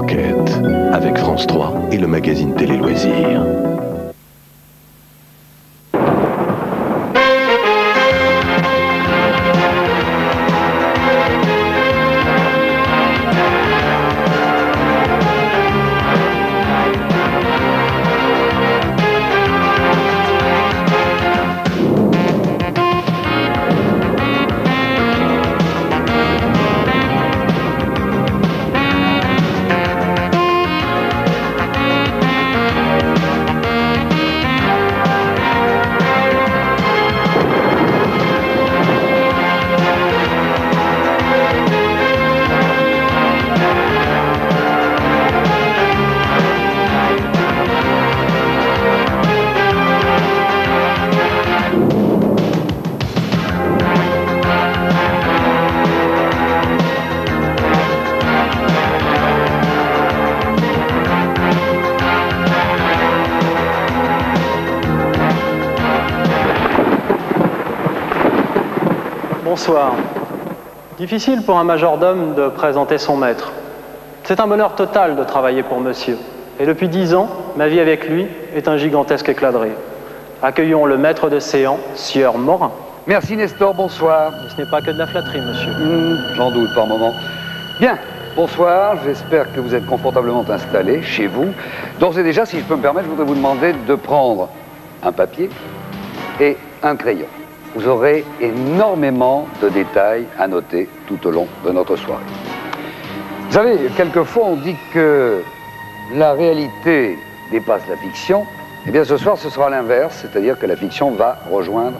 Enquête, avec France 3 et le magazine Télé Loisirs. Bonsoir. Difficile pour un majordome de présenter son maître. C'est un bonheur total de travailler pour monsieur. Et depuis 10 ans, ma vie avec lui est un gigantesque éclat de rire. Accueillons le maître de séant, sieur Morin. Merci Nestor, bonsoir. Et ce n'est pas que de la flatterie, monsieur. J'en doute par moment. Bien, bonsoir, j'espère que vous êtes confortablement installés chez vous. D'ores et déjà, si je peux me permettre, je voudrais vous demander de prendre un papier et un crayon. Vous aurez énormément de détails à noter tout au long de notre soirée. Vous savez, quelquefois on dit que la réalité dépasse la fiction. Eh bien ce soir ce sera l'inverse, c'est-à-dire que la fiction va rejoindre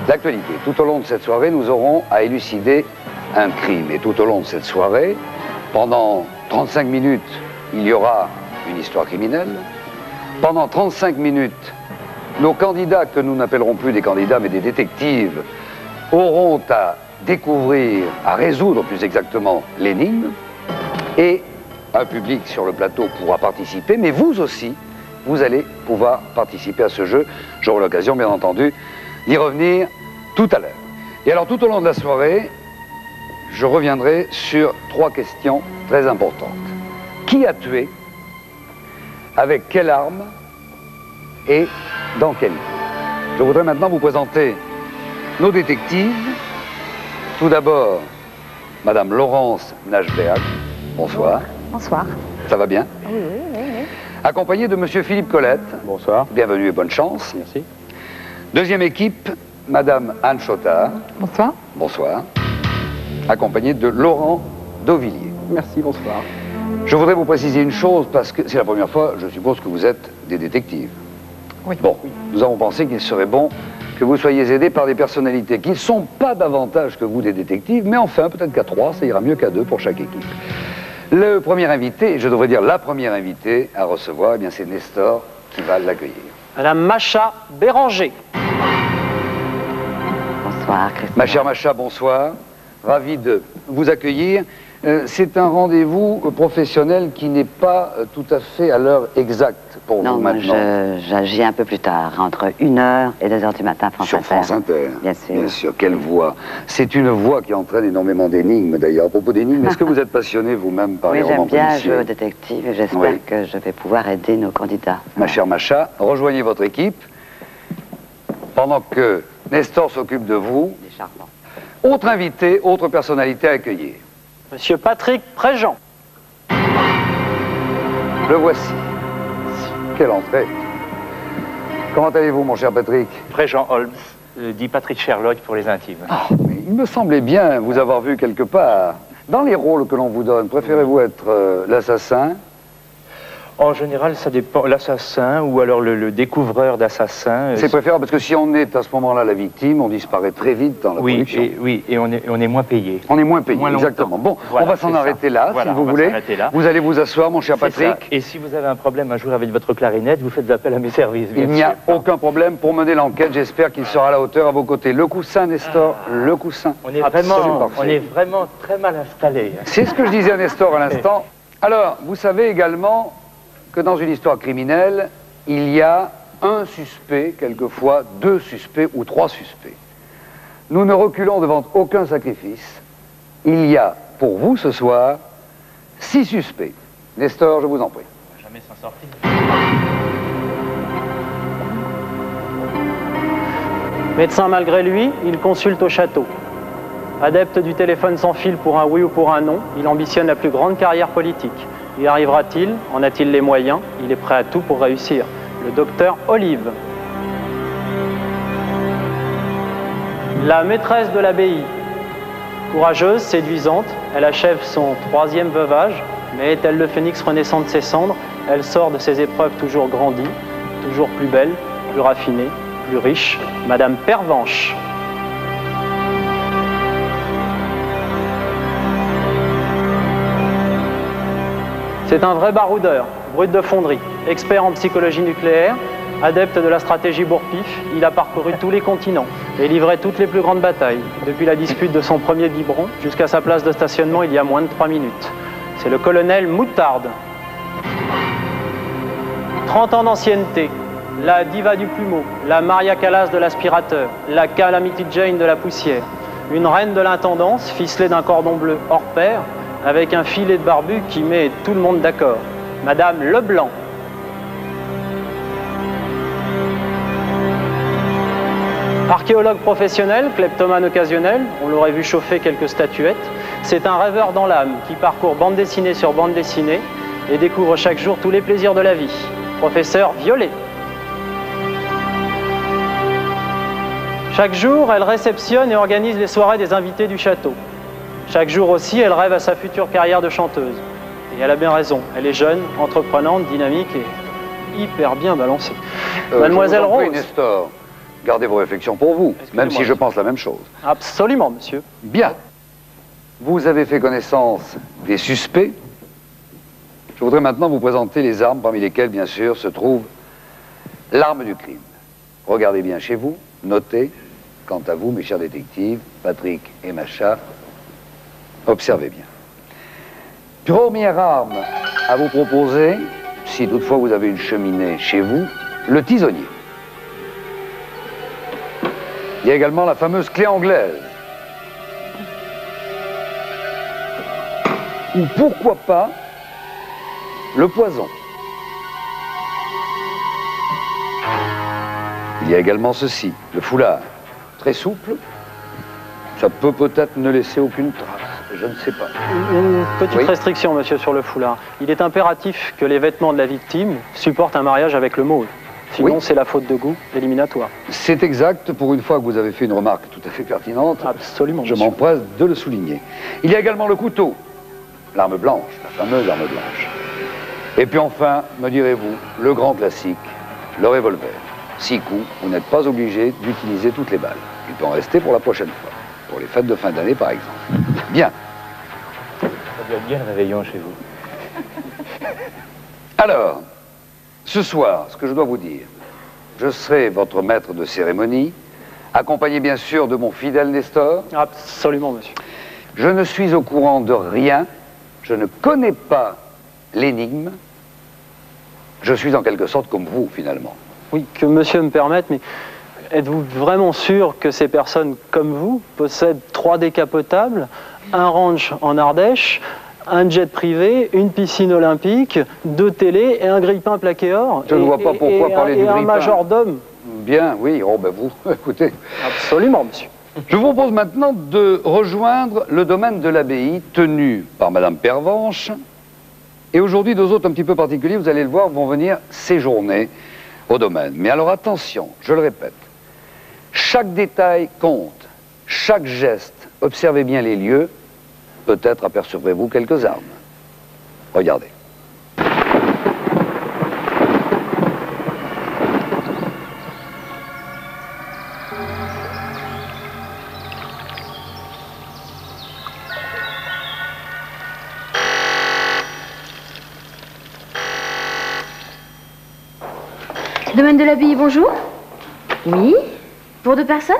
l'actualité. Tout au long de cette soirée, nous aurons à élucider un crime. Et tout au long de cette soirée, pendant 35 minutes, il y aura une histoire criminelle. Pendant 35 minutes, nos candidats, que nous n'appellerons plus des candidats mais des détectives, auront à découvrir, à résoudre plus exactement l'énigme. Et un public sur le plateau pourra participer, mais vous aussi, vous allez pouvoir participer à ce jeu. J'aurai l'occasion, bien entendu, d'y revenir tout à l'heure. Et alors, tout au long de la soirée, je reviendrai sur 3 questions très importantes. Qui a tué? Avec quelle arme? Et dans quel lieu? Je voudrais maintenant vous présenter nos détectives. Tout d'abord, Madame Laurence Nachberg. Bonsoir. Bonsoir. Ça va bien? Oui, oui, oui, oui. Accompagné de Monsieur Philippe Colette. Bonsoir. Bienvenue et bonne chance. Merci. Deuxième équipe, Madame Anne Chotard. Bonsoir. Bonsoir. Accompagné de Laurent Dauvilliers. Merci, bonsoir. Je voudrais vous préciser une chose, parce que c'est la première fois, je suppose que vous êtes des détectives. Oui. Bon, nous avons pensé qu'il serait bon que vous soyez aidés par des personnalités qui ne sont pas davantage que vous des détectives, mais enfin, peut-être qu'à 3, ça ira mieux qu'à 2 pour chaque équipe. Le premier invité, je devrais dire la première invitée à recevoir, eh bien c'est Nestor qui va l'accueillir. Madame Macha Béranger. Bonsoir, Christophe. Ma chère Macha, bonsoir. Ravi de vous accueillir. C'est un rendez-vous professionnel qui n'est pas tout à fait à l'heure exacte pour Non, vous moi, maintenant. j'agis un peu plus tard, entre 1h et 2h du matin, France Sur Inter. France Inter. Bien sûr. Bien sûr, quelle voix. C'est une voix qui entraîne énormément d'énigmes d'ailleurs. À propos d'énigmes, est-ce que vous êtes passionné vous-même par Oui, les romans j'aime bien policiers? jouer au détective et j'espère Oui. que je vais pouvoir aider nos candidats. Ma chère Macha, rejoignez votre équipe pendant que Nestor s'occupe de vous. Il est charmant. Autre invité, autre personnalité à accueillir. Monsieur Patrick Préjean. Le voici. Quelle entrée. Comment allez-vous, mon cher Patrick? Préjean Holmes, dit Patrick Sherlock pour les intimes. Ah, mais il me semblait bien vous avoir vu quelque part. Dans les rôles que l'on vous donne, préférez-vous être l'assassin? En général, ça dépend. L'assassin ou alors le découvreur d'assassins. C'est préférable parce que si on est à ce moment-là la victime, on disparaît très vite dans la production. Et on est moins payé. On est moins payé, Moins longtemps. exactement. Bon, Voilà, on va s'en c'est arrêter ça. là, Voilà, si vous on va voulez. s'arrêter là. Vous allez vous asseoir, mon cher C'est ça. Patrick. Et si vous avez un problème un jour avec votre clarinette, vous faites appel à mes services. Il bien n'y a sûr. aucun problème pour mener l'enquête. J'espère qu'il sera à la hauteur à vos côtés. Le coussin, Nestor, le coussin. On est Absolument vraiment très mal installé. C'est ce que je disais à Nestor à l'instant. Alors, vous savez également que dans une histoire criminelle, il y a un suspect, quelquefois 2 suspects ou 3 suspects. Nous ne reculons devant aucun sacrifice. Il y a, pour vous ce soir, 6 suspects. Nestor, je vous en prie. On va jamais s'en sortir. Médecin malgré lui, il consulte au château. Adepte du téléphone sans fil pour un oui ou pour un non, il ambitionne la plus grande carrière politique. Y arrivera-t-il? En a-t-il les moyens? Il est prêt à tout pour réussir. Le docteur Olive. La maîtresse de l'abbaye. Courageuse, séduisante, elle achève son 3e veuvage, mais tel le phénix renaissant de ses cendres, elle sort de ses épreuves toujours grandie, toujours plus belle, plus raffinée, plus riche, Madame Pervenche. C'est un vrai baroudeur, brut de fonderie, expert en psychologie nucléaire, adepte de la stratégie bourre-pif, il a parcouru tous les continents et livré toutes les plus grandes batailles, depuis la dispute de son premier biberon jusqu'à sa place de stationnement il y a moins de 3 minutes. C'est le colonel Moutarde. 30 ans d'ancienneté, la diva du plumeau, la Maria Callas de l'aspirateur, la Calamity Jane de la poussière, une reine de l'intendance ficelée d'un cordon bleu hors pair, avec un filet de barbu qui met tout le monde d'accord. Madame Leblanc. Archéologue professionnel, kleptomane occasionnel, on l'aurait vu chauffer quelques statuettes, c'est un rêveur dans l'âme qui parcourt bande dessinée sur bande dessinée et découvre chaque jour tous les plaisirs de la vie. Professeur Violet. Chaque jour, elle réceptionne et organise les soirées des invités du château. Chaque jour aussi, elle rêve à sa future carrière de chanteuse. Et elle a bien raison, elle est jeune, entreprenante, dynamique et hyper bien balancée. Mademoiselle je vous en prie, Rose. Nestor, gardez vos réflexions pour vous, même si je pense la même chose. Absolument, monsieur. Bien. Vous avez fait connaissance des suspects. Je voudrais maintenant vous présenter les armes, parmi lesquelles, bien sûr, se trouve l'arme du crime. Regardez bien chez vous, notez. Quant à vous, mes chers détectives, Patrick et Macha, observez bien. Première arme à vous proposer, si toutefois vous avez une cheminée chez vous, le tisonnier. Il y a également la fameuse clé anglaise. Ou pourquoi pas le poison. Il y a également ceci, le foulard. Très souple, ça peut peut-être ne laisser aucune trace, je ne sais pas. Une petite Oui. restriction, monsieur, sur le foulard. Il est impératif que les vêtements de la victime supportent un mariage avec le mauve. Sinon, Oui. c'est la faute de goût éliminatoire. C'est exact, pour une fois que vous avez fait une remarque tout à fait pertinente, Absolument, je monsieur. m'empresse de le souligner. Il y a également le couteau, l'arme blanche, la fameuse arme blanche. Et puis enfin, me direz-vous, le grand classique, le revolver. 6 coups, vous n'êtes pas obligé d'utiliser toutes les balles. Il peut en rester pour la prochaine fois, pour les fêtes de fin d'année par exemple. Bien. Ça doit être bien le réveillon chez vous. Alors, ce soir, ce que je dois vous dire, je serai votre maître de cérémonie, accompagné bien sûr de mon fidèle Nestor. Absolument, monsieur. Je ne suis au courant de rien, je ne connais pas l'énigme, je suis en quelque sorte comme vous finalement. Oui, que monsieur me permette, mais êtes-vous vraiment sûr que ces personnes comme vous possèdent 3 décapotables, un ranch en Ardèche, un jet privé, une piscine olympique, 2 télés et un grille-pain plaqué or? Je ne vois pas pourquoi parler du Et un grille-pain. majordome? Bien, oui, oh ben vous, écoutez. Absolument, monsieur. Je vous propose maintenant de rejoindre le domaine de l'abbaye tenu par Madame Pervenche. Et aujourd'hui, 2 autres un petit peu particuliers, vous allez le voir, vont venir séjourner au domaine. Mais alors attention, je le répète, chaque détail compte, chaque geste, observez bien les lieux, peut-être apercevrez-vous quelques armes. Regardez. Domaine de l'abbaye, bonjour. Oui. Pour 2 personnes?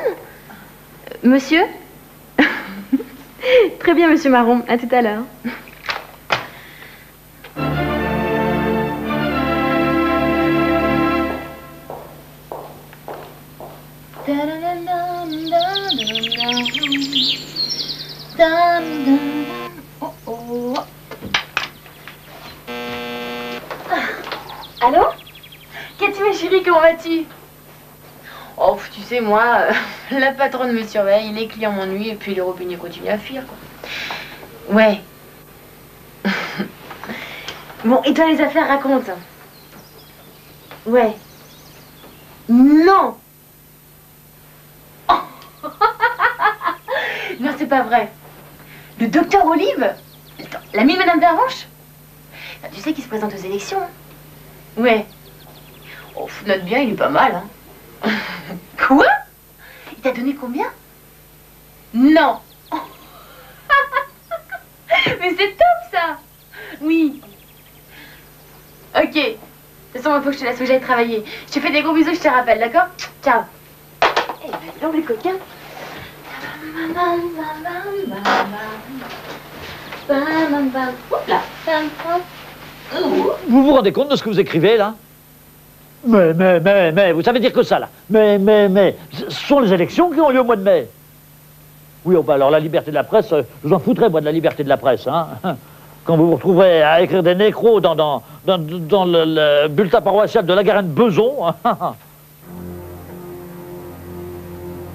Monsieur? Très bien, monsieur Marron. À tout à l'heure. Allô? Cathy, ma chérie, comment vas-tu? Oh, tu sais, moi, la patronne me surveille, les clients m'ennuient et puis les robinets continuent à fuir, quoi. Ouais. Bon, et toi, les affaires, raconte. Ouais. Non. Oh. Non, c'est pas vrai. Le docteur Olive? L'ami de Madame Pervenche? Tu sais qu'il se présente aux élections. Hein. Ouais. Oh, note bien, il est pas mal, hein. Quoi? Il t'a donné combien? Non. Mais c'est top, ça. Oui. Ok. De toute façon, il faut que je te laisse, faut que j'aille travailler. Je te fais des gros bisous, je te rappelle, d'accord? Ciao. Eh ben, dis donc, les coquins. Hop là. Vous vous rendez compte de ce que vous écrivez, là? Mais, vous savez dire que ça, là. Mais, ce sont les élections qui ont lieu au mois de mai. Oui, oh, bah alors la liberté de la presse, je vous en foutrais, moi, de la liberté de la presse, hein. Quand vous vous retrouverez à écrire des nécros dans le bulletin paroissial de la Garenne-Beson.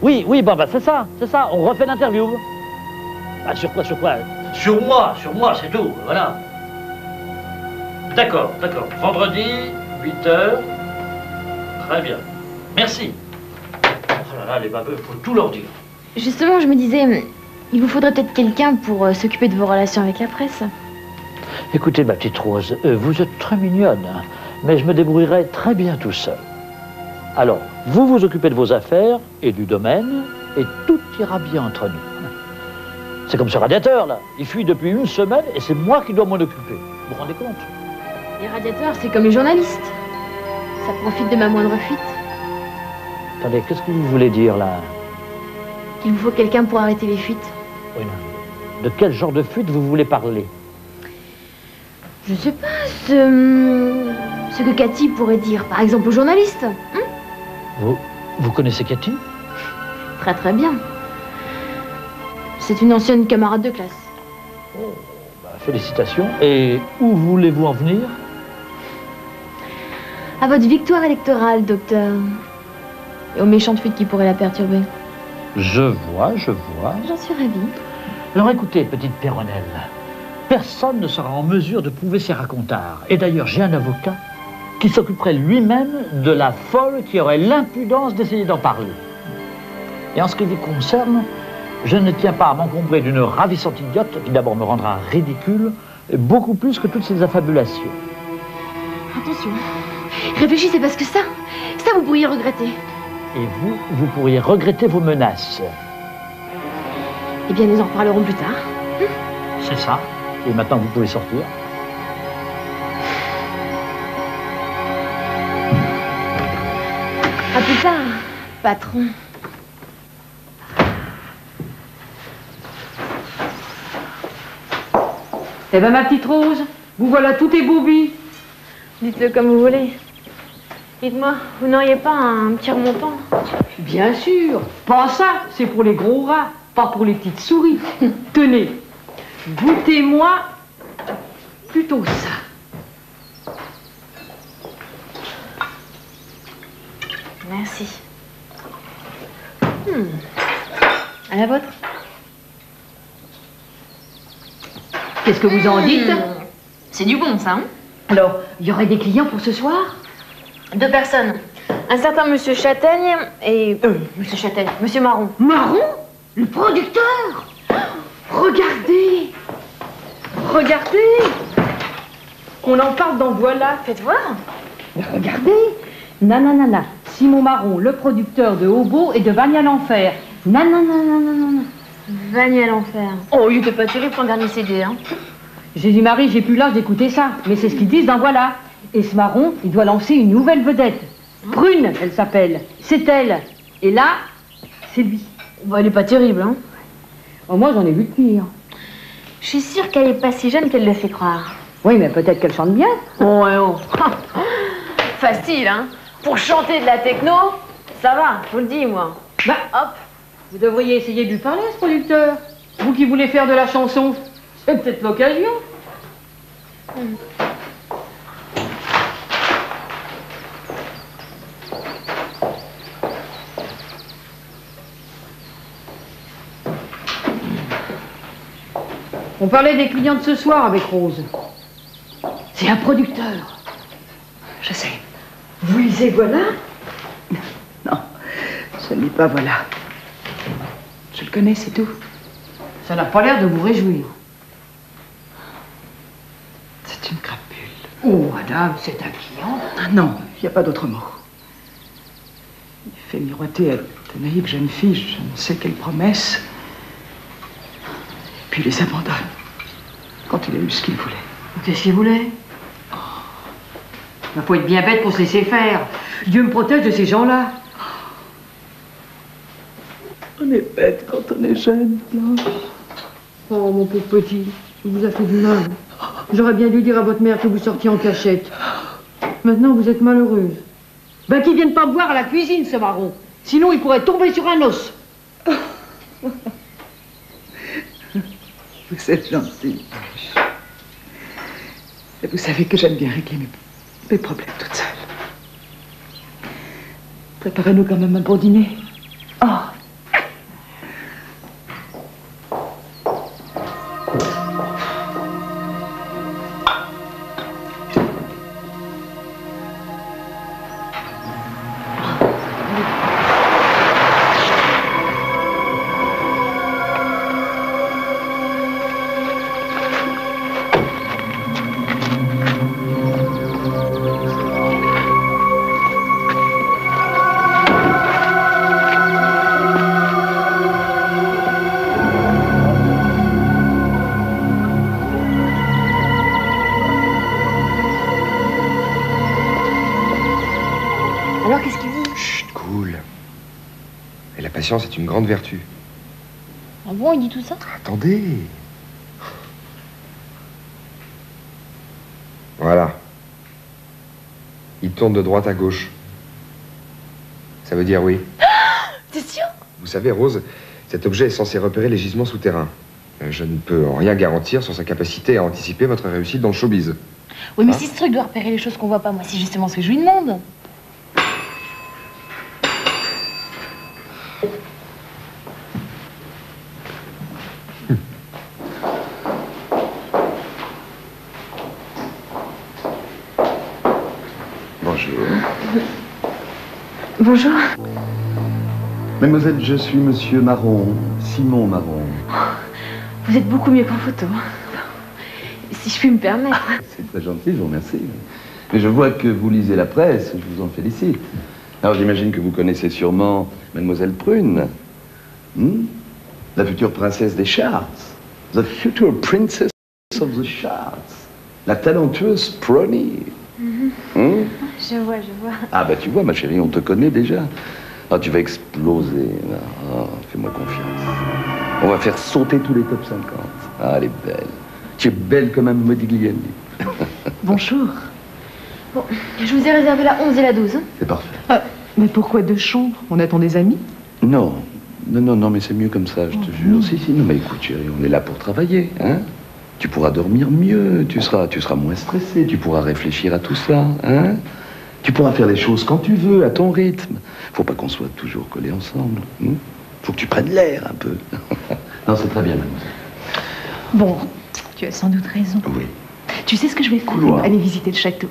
Oui, bah, c'est ça, on refait l'interview. Bah, sur quoi? Sur moi, c'est tout, voilà. D'accord. Vendredi, 8h. Très bien. Merci. Oh là là, les baveux, il faut tout leur dire. Justement, je me disais, il vous faudrait peut-être quelqu'un pour s'occuper de vos relations avec la presse. Écoutez, ma petite Rose, vous êtes très mignonne, hein, mais je me débrouillerai très bien tout seul. Alors, vous vous occupez de vos affaires et du domaine, et tout ira bien entre nous. C'est comme ce radiateur, là. Il fuit depuis une semaine, et c'est moi qui dois m'en occuper. Vous vous rendez compte? Les radiateurs, c'est comme les journalistes. Ça profite de ma moindre fuite. Attendez, qu'est-ce que vous voulez dire, là? Qu'il vous faut quelqu'un pour arrêter les fuites. Oui, non. De quel genre de fuite vous voulez parler? Je sais pas, ce que Cathy pourrait dire, par exemple, aux journalistes. Vous connaissez Cathy? Très très bien. C'est une ancienne camarade de classe. Oh, bah, félicitations. Et où voulez-vous en venir? À votre victoire électorale, docteur. Et aux méchantes fuites qui pourraient la perturber. Je vois. J'en suis ravie. Alors écoutez, petite Péronnelle, personne ne sera en mesure de prouver ces racontards. Et d'ailleurs, j'ai un avocat qui s'occuperait lui-même de la folle qui aurait l'impudence d'essayer d'en parler. Et en ce qui vous concerne, je ne tiens pas à m'encombrer d'une ravissante idiote qui d'abord me rendra ridicule, beaucoup plus que toutes ces affabulations. Attention, réfléchissez parce que ça vous pourriez regretter. Et vous pourriez regretter vos menaces. Eh bien, nous en reparlerons plus tard. C'est ça. Et maintenant, vous pouvez sortir. À plus tard, patron. Eh ben, ma petite Rose, vous voilà tout ébourbie. Dites-le comme vous voulez. Dites-moi, vous n'auriez pas un petit remontant? Bien sûr. Pas ça, c'est pour les gros rats, pas pour les petites souris. Tenez, goûtez-moi plutôt ça. Merci. À la vôtre. Qu'est-ce que vous en dites? C'est du bon, ça, hein? Alors, il y aurait des clients pour ce soir? 2 personnes. Un certain Monsieur Châtaigne et... Monsieur Châtaigne, Monsieur Marron. Marron? Le producteur? Regardez! On en parle dans Voilà. Faites voir. Mais regardez! Nanana, Simon Marron, le producteur de Hobo et de Vania l'Enfer. Nanana. Vania l'Enfer. Oh, il était pas terrible ton dernier CD, hein? J'ai dit, Marie, j'ai plus l'âge d'écouter ça. Mais c'est ce qu'ils disent dans Voilà. Et ce Marron, il doit lancer une nouvelle vedette. Prune, elle s'appelle. C'est elle. Et là, c'est lui. Bon, elle est pas terrible, hein? Oh, moi, j'en ai vu de pire. Je suis sûre qu'elle est pas si jeune qu'elle le fait croire. Oui, mais peut-être qu'elle chante bien. Oh, ouais, oh. Facile, hein? Pour chanter de la techno, ça va, je vous le dis, moi. Bah, hop. Vous devriez essayer de lui parler, ce producteur. Vous qui voulez faire de la chanson, c'est peut-être l'occasion. On parlait des clients de ce soir avec Rose. C'est un producteur. Je sais. Vous lisez voilà? Non, je ne lis pas voilà. Je le connais, c'est tout. Ça n'a pas l'air de vous réjouir. C'est une crapule. Oh, madame, c'est un client. Ah non, il n'y a pas d'autre mot. Il fait miroiter à de naïves jeunes filles, je ne sais quelle promesse. Puis il les abandonne. Quand il a eu ce qu'il voulait. Qu'est-ce qu'il voulait? Il faut être bien bête pour se laisser faire. Dieu me protège de ces gens-là. On est bête quand on est jeune, Blanche. Oh, mon pauvre petit, il vous a fait du mal. J'aurais bien dû dire à votre mère que vous sortiez en cachette. Maintenant, vous êtes malheureuse. Ben, qu'il vienne pas me voir à la cuisine, ce marron. Sinon, il pourrait tomber sur un os. Vous êtes gentille, Blanche. Et vous savez que j'aime bien régler mes problèmes toute seule. Préparez-nous quand même un bon dîner. Oh. Alors, qu'est-ce qu'il dit? Chut, cool. Et la patience est une grande vertu. Ah bon, il dit tout ça? Attendez. Voilà. Il tourne de droite à gauche. Ça veut dire oui. T'es sûr? Vous savez, Rose, cet objet est censé repérer les gisements souterrains. Je ne peux en rien garantir sur sa capacité à anticiper votre réussite dans le showbiz. Oui, mais si ce truc doit repérer les choses qu'on voit pas, moi, c'est justement ce que je lui demande. Bonjour. Bonjour. Mademoiselle, je suis Monsieur Marron, Simon Marron. Vous êtes beaucoup mieux qu'en photo. Si je puis me permettre. C'est très gentil, je vous remercie. Mais je vois que vous lisez la presse, je vous en félicite. Alors j'imagine que vous connaissez sûrement Mademoiselle Prune. La future princesse des charts. The future princess of the charts. La talentueuse Prony. Je vois. Ah bah tu vois, ma chérie, on te connaît déjà. Ah, tu vas exploser. Ah, fais-moi confiance. On va faire sauter tous les top 50. Ah, elle est belle. Tu es belle comme un Modigliani. Bonjour. Bon, je vous ai réservé la 11 et la 12. C'est parfait. Mais pourquoi 2 chambres? On attend des amis? Non, mais c'est mieux comme ça, je te jure. Si, non, mais écoute, chérie, on est là pour travailler, hein. Tu pourras dormir mieux, tu seras moins stressé, tu pourras réfléchir à tout ça, hein. Tu pourras faire les choses quand tu veux, à ton rythme. Faut pas qu'on soit toujours collés ensemble. Faut que tu prennes l'air un peu. Non, c'est très bien, mademoiselle. Bon, tu as sans doute raison. Oui. Tu sais ce que je vais faire? Couloir. Aller visiter le château.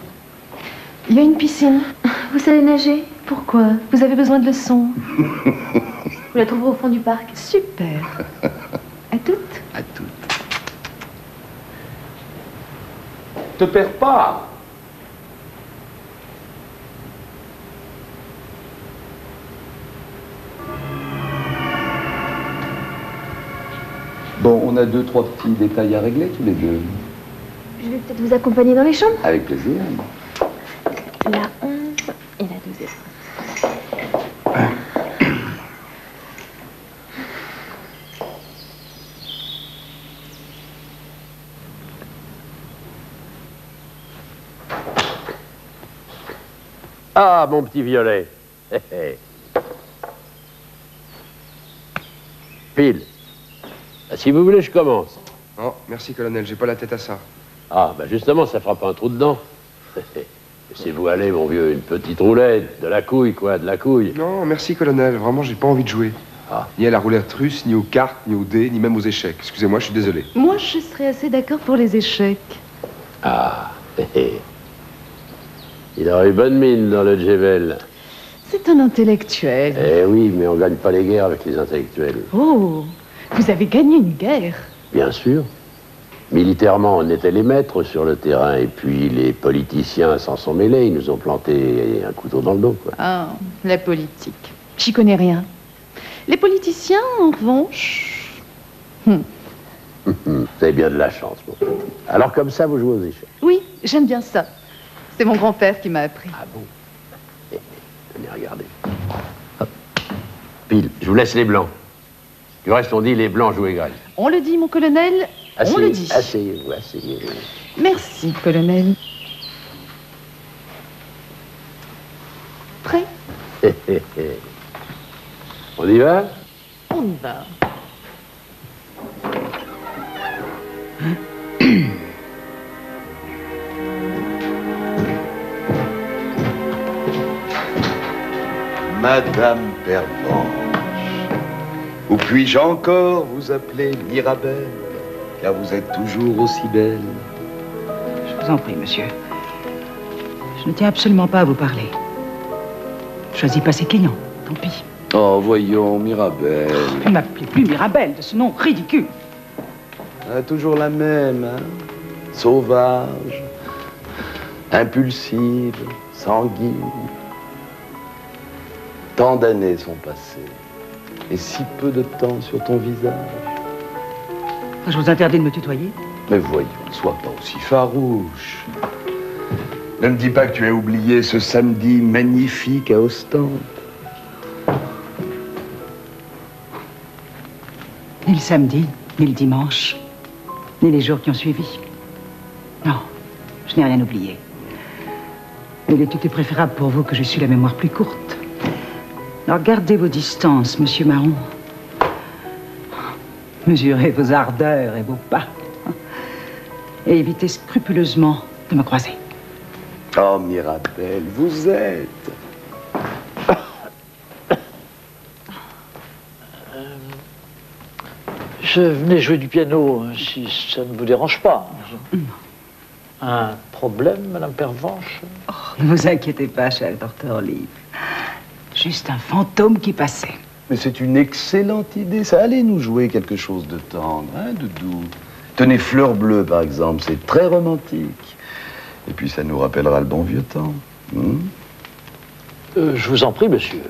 Il y a une piscine. Vous savez nager? Pourquoi? Vous avez besoin de leçons? Vous la trouverez au fond du parc. Super. À toutes? À toutes. Te perds pas. Bon, on a 2-3 petits détails à régler tous les deux. Je vais peut-être vous accompagner dans les chambres. Avec plaisir. La 11 et la 12. Ah, mon petit violet. Pile. Si vous voulez, je commence. Non, merci, colonel, j'ai pas la tête à ça. Ah, ben justement, ça fera pas un trou dedans. Laissez-vous aller, mon vieux, une petite roulette, de la couille, quoi, de la couille. Non, merci, colonel, vraiment, j'ai pas envie de jouer. Ah. Ni à la roulette russe, ni aux cartes, ni aux dés, ni même aux échecs. Excusez-moi, je suis désolé. Moi, je serais assez d'accord pour les échecs. Ah, il aurait eu bonne mine dans le Djevel. C'est un intellectuel. Eh oui, mais on gagne pas les guerres avec les intellectuels. Oh, vous avez gagné une guerre. Bien sûr. Militairement, on était les maîtres sur le terrain, et puis les politiciens s'en sont mêlés, ils nous ont planté un couteau dans le dos, quoi. Ah, la politique. J'y connais rien. Les politiciens, en revanche... Vous avez bien de la chance, mon petit. Alors comme ça, vous jouez aux échecs? Oui, j'aime bien ça. C'est mon grand-père qui m'a appris. Ah bon? Venez regarder. Hop. Pile, je vous laisse les blancs. Du reste, on dit les blancs jouent grec. On le dit, mon colonel, on le dit. Asseyez-vous, asseyez-vous. Merci, colonel. Prêt? On y va? On y va. Madame Pervenche, ou puis-je encore vous appeler Mirabelle, car vous êtes toujours aussi belle. Je vous en prie, monsieur. Je ne tiens absolument pas à vous parler. Choisis pas ses clients, tant pis. Oh, voyons, Mirabelle. Ne m'appelez plus Mirabelle de ce nom ridicule. Ah, toujours la même, hein? Sauvage, impulsive, sanguine. Tant d'années sont passées, et si peu de temps sur ton visage. Je vous interdis de me tutoyer. Mais voyons, ne sois pas aussi farouche. Ne me dis pas que tu as oublié ce samedi magnifique à Ostende. Ni le samedi, ni le dimanche, ni les jours qui ont suivi. Non, je n'ai rien oublié. Il eût été préférable pour vous que j'eusse eu la mémoire plus courte. Alors gardez vos distances, monsieur Mahon. Mesurez vos ardeurs et vos pas. Et évitez scrupuleusement de me croiser. Oh, Mirabelle, vous êtes... Je venais jouer du piano, si ça ne vous dérange pas. Un problème, Madame Pervenche? Oh, ne vous inquiétez pas, cher docteur Olive. Juste un fantôme qui passait. Mais c'est une excellente idée, ça. Allez nous jouer quelque chose de tendre, hein, de doux. Tenez, Fleur Bleue, par exemple, c'est très romantique. Et puis ça nous rappellera le bon vieux temps. Je vous en prie, monsieur.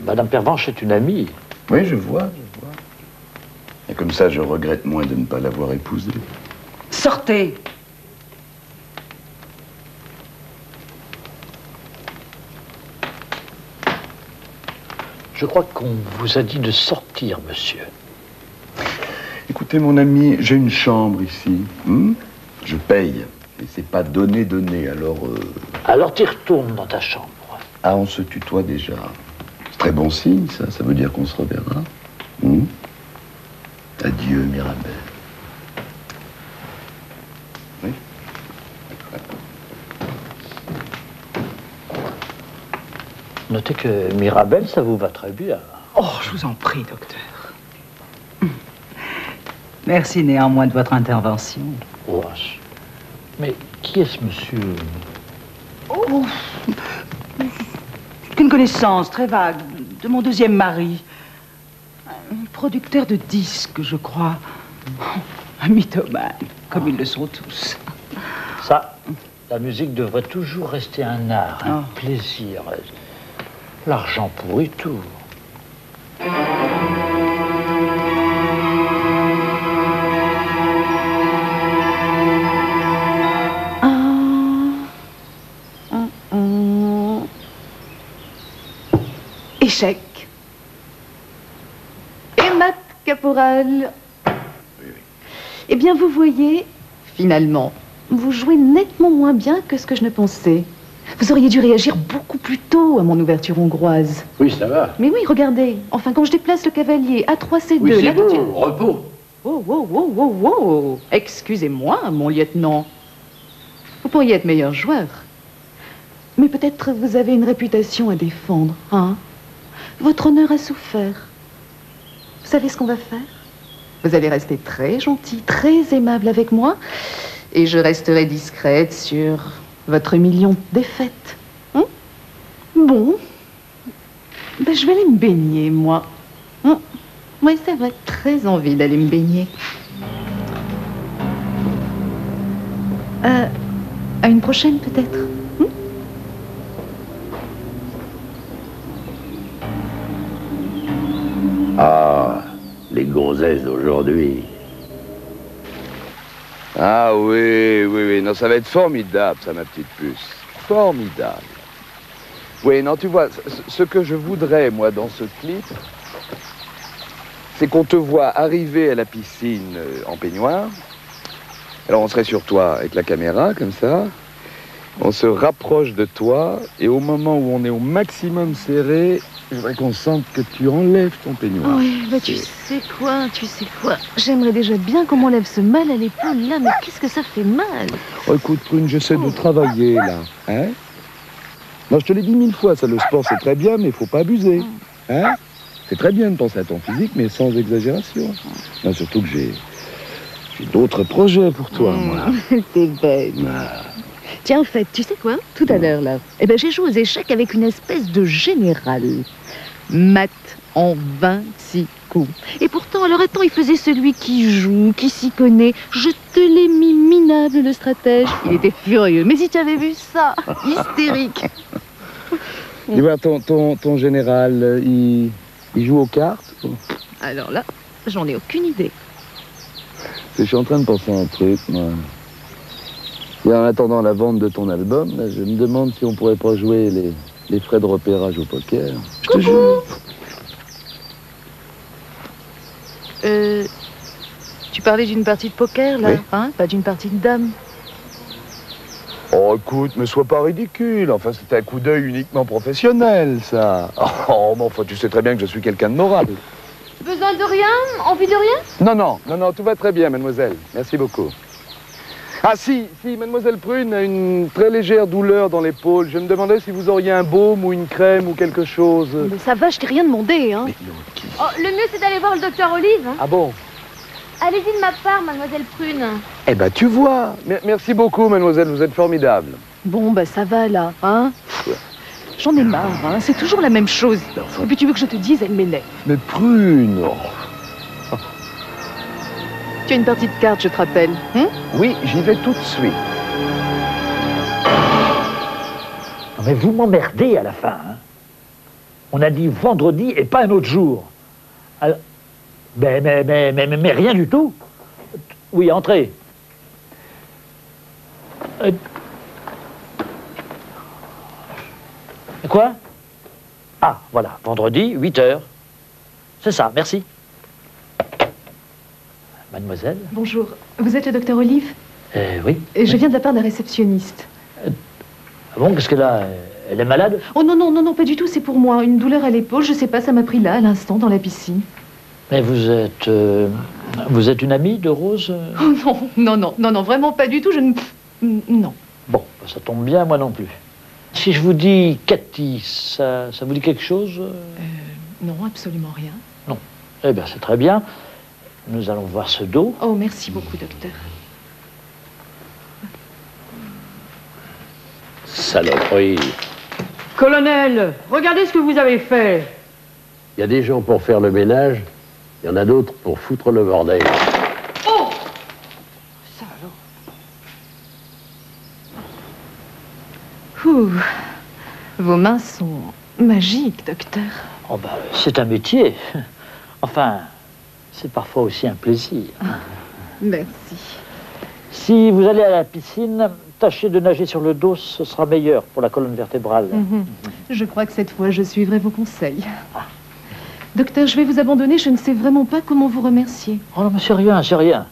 Madame Pervenche est une amie. Oui, je vois. Et comme ça, je regrette moins de ne pas l'avoir épousée. Sortez! Je crois qu'on vous a dit de sortir, monsieur. Écoutez, mon ami, j'ai une chambre ici. Je paye. Et c'est pas donné, alors... Alors tu retournes dans ta chambre. Ah, on se tutoie déjà. C'est très bon signe, ça. Ça veut dire qu'on se reverra. Adieu, Mirabelle. Oui. Notez que Mirabelle, ça vous va très bien. Oh, je vous en prie, docteur. Merci néanmoins de votre intervention. Oh, mais qui est ce monsieur? Oh, une connaissance très vague de mon deuxième mari. Un producteur de disques, je crois. Un mythomane, comme ils le sont tous. Ça, la musique devrait toujours rester un art, un plaisir. L'argent pourrit tout. Échec. Et mat, caporal. Eh bien, vous voyez, finalement, vous jouez nettement moins bien que ce que je ne pensais. Vous auriez dû réagir beaucoup plus tôt à mon ouverture hongroise. Oui, ça va. Mais oui, regardez. Enfin, quand je déplace le cavalier à 3C2... Oui, c'est l'attitude... bon, repos. Oh. Excusez-moi, mon lieutenant. Vous pourriez être meilleur joueur. Mais peut-être vous avez une réputation à défendre, hein? Votre honneur a souffert. savez ce qu'on va faire? Vous allez rester très gentil, très aimable avec moi, et je resterai discrète sur votre million de défaites. Hein? Bon. Ben, je vais aller me baigner, moi. Oui, c'est vrai, très envie d'aller me baigner. À une prochaine, peut-être. Ah, les gonzesses d'aujourd'hui. Ah oui, oui, oui. Non, ça va être formidable, ça, ma petite puce. Formidable. Oui, non, tu vois, ce que je voudrais, moi, dans ce clip, c'est qu'on te voit arriver à la piscine en peignoir. Alors, on serait sur toi avec la caméra, comme ça. On se rapproche de toi, et au moment où on est au maximum serré, je voudrais qu'on sente que tu enlèves ton peignoir. Oui, bah tu sais quoi, j'aimerais déjà bien qu'on m'enlève ce mal à l'épaule, là, mais qu'est-ce que ça fait mal? Oh, écoute, Prune, j'essaie de travailler, là. Hein? Non, je te l'ai dit 1000 fois, ça, le sport, c'est très bien, mais il faut pas abuser. Hein? C'est très bien de penser à ton physique, mais sans exagération. Non, surtout que j'ai d'autres projets pour toi, moi. C'est bête. Tiens, en fait, tu sais quoi? Tout à l'heure, là, eh ben, j'ai joué aux échecs avec une espèce de général. Mat en 26 coups. Et pourtant, alors attends, il faisait celui qui joue, qui s'y connaît. Je te l'ai mis minable, le stratège. Il était furieux. Mais si tu avais vu ça, hystérique. Dis-moi, ton général, il joue aux cartes? Alors là, j'en ai aucune idée. Je suis en train de penser à un truc, moi. Et en attendant la vente de ton album, là, je me demande si on pourrait pas jouer les frais de repérage au poker. Je te jure. Tu parlais d'une partie de poker, là, oui. Hein? Pas d'une partie de dames. Oh, écoute, ne sois pas ridicule. Enfin, c'est un coup d'œil uniquement professionnel, ça. Oh, mais enfin, tu sais très bien que je suis quelqu'un de moral. Besoin de rien? Envie de rien? Non, tout va très bien, mademoiselle. Merci beaucoup. Ah si, mademoiselle Prune a une très légère douleur dans l'épaule. Je me demandais si vous auriez un baume ou une crème ou quelque chose. Mais ça va, je t'ai rien demandé, hein. Oh, le mieux, c'est d'aller voir le docteur Olive. Ah bon? Allez-y de ma part, mademoiselle Prune. Eh ben, tu vois. Merci beaucoup, mademoiselle, vous êtes formidable. Bon, bah ça va, là, hein. J'en ai marre, hein. C'est toujours la même chose. Et puis tu veux que je te dise, elle m'énerve. Mais Prune... Tu as une partie de cartes, je te rappelle. Oui, j'y vais tout de suite. Non mais vous m'emmerdez à la fin. Hein. On a dit vendredi et pas un autre jour. Alors, mais rien du tout. Oui, entrez. Quoi? Ah, voilà, vendredi, 8h. C'est ça, merci. Mademoiselle? Bonjour, vous êtes le docteur Olive? Oui. Je viens de la part d'un réceptionniste. Ah bon, qu'est-ce qu'elle a? Elle est malade? Oh non, pas du tout, c'est pour moi. Une douleur à l'épaule, je sais pas, ça m'a pris là, à l'instant, dans la piscine. Mais vous êtes une amie de Rose? Oh non, vraiment pas du tout, non. Bon, ça tombe bien, moi non plus. Si je vous dis Cathy, ça vous dit quelque chose? Non, absolument rien. Non. Eh bien, c'est très bien. Nous allons voir ce dos. Oh, merci beaucoup, docteur. Saloperie. Colonel, regardez ce que vous avez fait. Il y a des gens pour faire le ménage, il y en a d'autres pour foutre le bordel. Oh! Ça alors. Ouh. Vos mains sont magiques, docteur. Oh bah, c'est un métier. Enfin, c'est parfois aussi un plaisir. Merci. Si vous allez à la piscine, tâchez de nager sur le dos, ce sera meilleur pour la colonne vertébrale. Je crois que cette fois, je suivrai vos conseils. Docteur, je vais vous abandonner, je ne sais vraiment pas comment vous remercier. Oh non, mais c'est rien, c'est rien.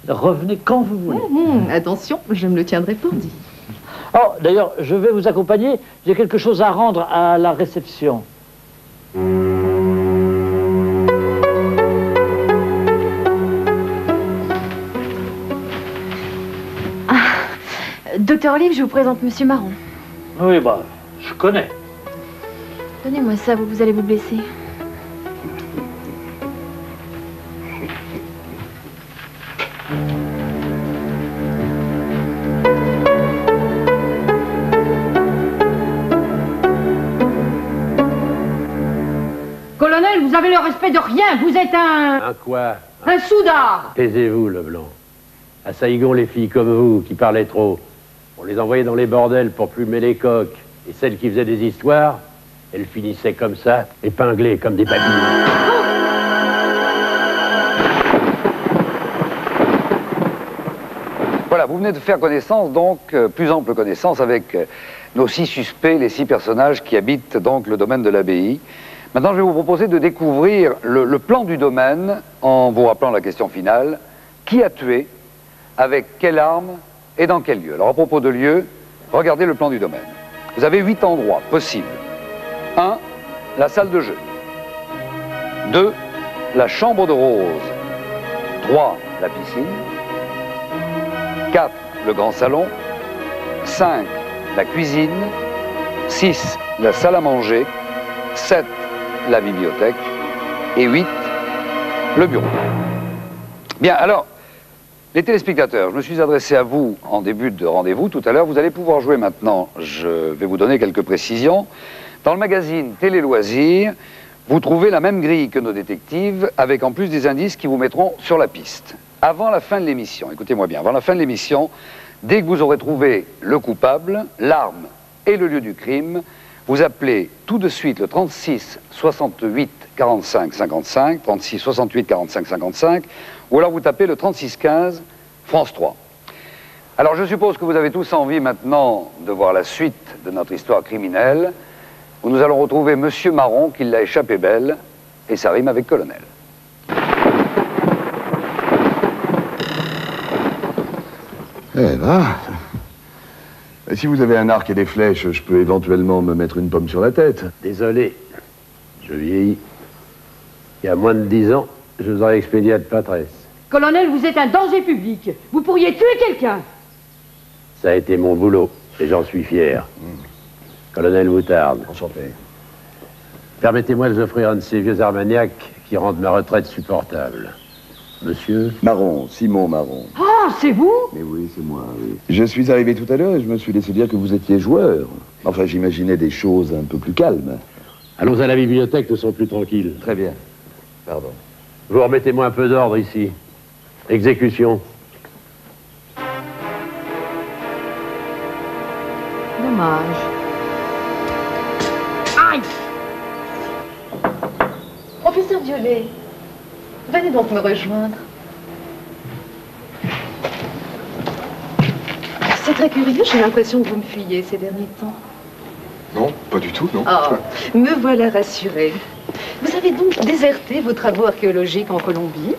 Revenez quand vous voulez. Attention, je me le tiendrai pour dit. Oh, d'ailleurs, je vais vous accompagner. J'ai quelque chose à rendre à la réception. Docteur Olive, je vous présente Monsieur Marron. Oui, bah, je connais. Donnez-moi ça, vous allez vous blesser. avez le respect de rien. Vous êtes Un quoi? un soudard. Taisez-vous, Leblanc. À Saïgon, les filles comme vous, qui parlaient trop, on les envoyait dans les bordels pour plumer les coqs. Et celles qui faisaient des histoires, elles finissaient comme ça, épinglées comme des papillons. Voilà, vous venez de faire connaissance, donc, plus ample connaissance avec nos 6 suspects, les 6 personnages qui habitent donc le domaine de l'abbaye. Maintenant, je vais vous proposer de découvrir le plan du domaine en vous rappelant la question finale. Qui a tué, avec quelle arme et dans quel lieu? Alors, à propos de lieu, regardez le plan du domaine. Vous avez 8 endroits possibles. 1, la salle de jeu. 2, la chambre de rose. 3, la piscine. 4, le grand salon. 5, la cuisine. 6, la salle à manger. 7, la bibliothèque. Et 8, le bureau. Bien, alors, les téléspectateurs, je me suis adressé à vous en début de rendez-vous tout à l'heure. Vous allez pouvoir jouer maintenant. Je vais vous donner quelques précisions. Dans le magazine Télé Loisirs, vous trouvez la même grille que nos détectives, avec en plus des indices qui vous mettront sur la piste. Avant la fin de l'émission, écoutez-moi bien, avant la fin de l'émission, dès que vous aurez trouvé le coupable, l'arme et le lieu du crime, vous appelez tout de suite le 36 68 45 55, 36 68 45 55, ou alors vous tapez le 36 15 France 3. Alors je suppose que vous avez tous envie maintenant de voir la suite de notre histoire criminelle, où nous allons retrouver Monsieur Marron qui l'a échappé belle, et ça rime avec colonel. Eh ben, si vous avez un arc et des flèches, je peux éventuellement me mettre une pomme sur la tête. Désolé, je vieillis. Il y a moins de 10 ans, je vous aurais expédié à de Patresse. Colonel, vous êtes un danger public. Vous pourriez tuer quelqu'un. Ça a été mon boulot, et j'en suis fier. Colonel Moutarde. Enchanté. Permettez-moi de vous offrir un de ces vieux armagnacs qui rendent ma retraite supportable. Monsieur? Marron, Simon Marron. Ah, c'est vous? Mais oui, c'est moi, oui. Je suis arrivé tout à l'heure et je me suis laissé dire que vous étiez joueur. Enfin, j'imaginais des choses un peu plus calmes. Allons à la bibliothèque, nous sommes plus tranquilles. Très bien. Pardon. Vous remettez-moi un peu d'ordre ici. Exécution. Dommage. Aïe! Professeur Violet, venez donc me rejoindre. C'est très curieux, j'ai l'impression que vous me fuyez ces derniers temps. Non, pas du tout, non. Oh, me voilà rassurée. Vous avez donc déserté vos travaux archéologiques en Colombie?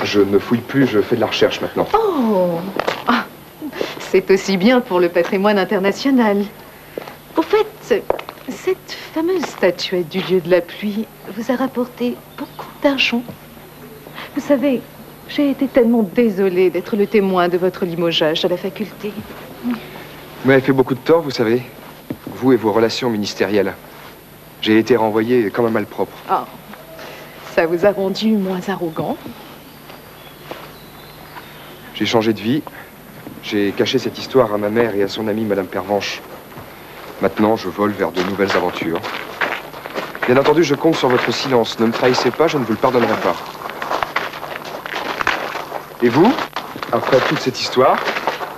Je ne fouille plus, je fais de la recherche maintenant. Oh, ah, c'est aussi bien pour le patrimoine international. Au fait, cette fameuse statuette du dieu de la pluie vous a rapporté beaucoup d'argent. Vous savez, j'ai été tellement désolée d'être le témoin de votre limogeage à la faculté. Vous m'avez fait beaucoup de tort, vous savez. Vous et vos relations ministérielles. J'ai été renvoyé comme un malpropre. Ah, ça vous a rendu moins arrogant? J'ai changé de vie. J'ai caché cette histoire à ma mère et à son amie, Madame Pervenche. Maintenant, je vole vers de nouvelles aventures. Bien entendu, je compte sur votre silence. Ne me trahissez pas, je ne vous le pardonnerai pas. Et vous, après toute cette histoire?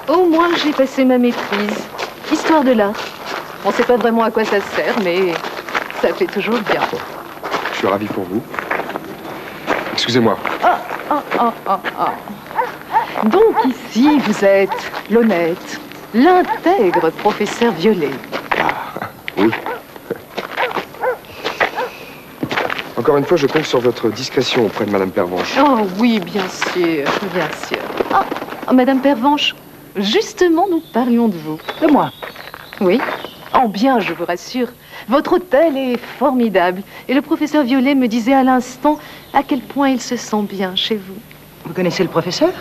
Au moins, j'ai passé ma maîtrise. Histoire de l'art. On ne sait pas vraiment à quoi ça sert, mais ça fait toujours bien. Je suis ravi pour vous. Excusez-moi. Donc ici, vous êtes l'honnête, l'intègre professeur Violet. Ah, oui. Encore une fois, je compte sur votre discrétion auprès de Madame Pervenche. Oh oui, bien sûr, bien sûr. Ah, Madame Pervenche, justement, nous parlions de vous. De moi? Oui. Oh bien, je vous rassure. Votre hôtel est formidable. Et le professeur Violet me disait à l'instant à quel point il se sent bien chez vous. Vous connaissez le professeur?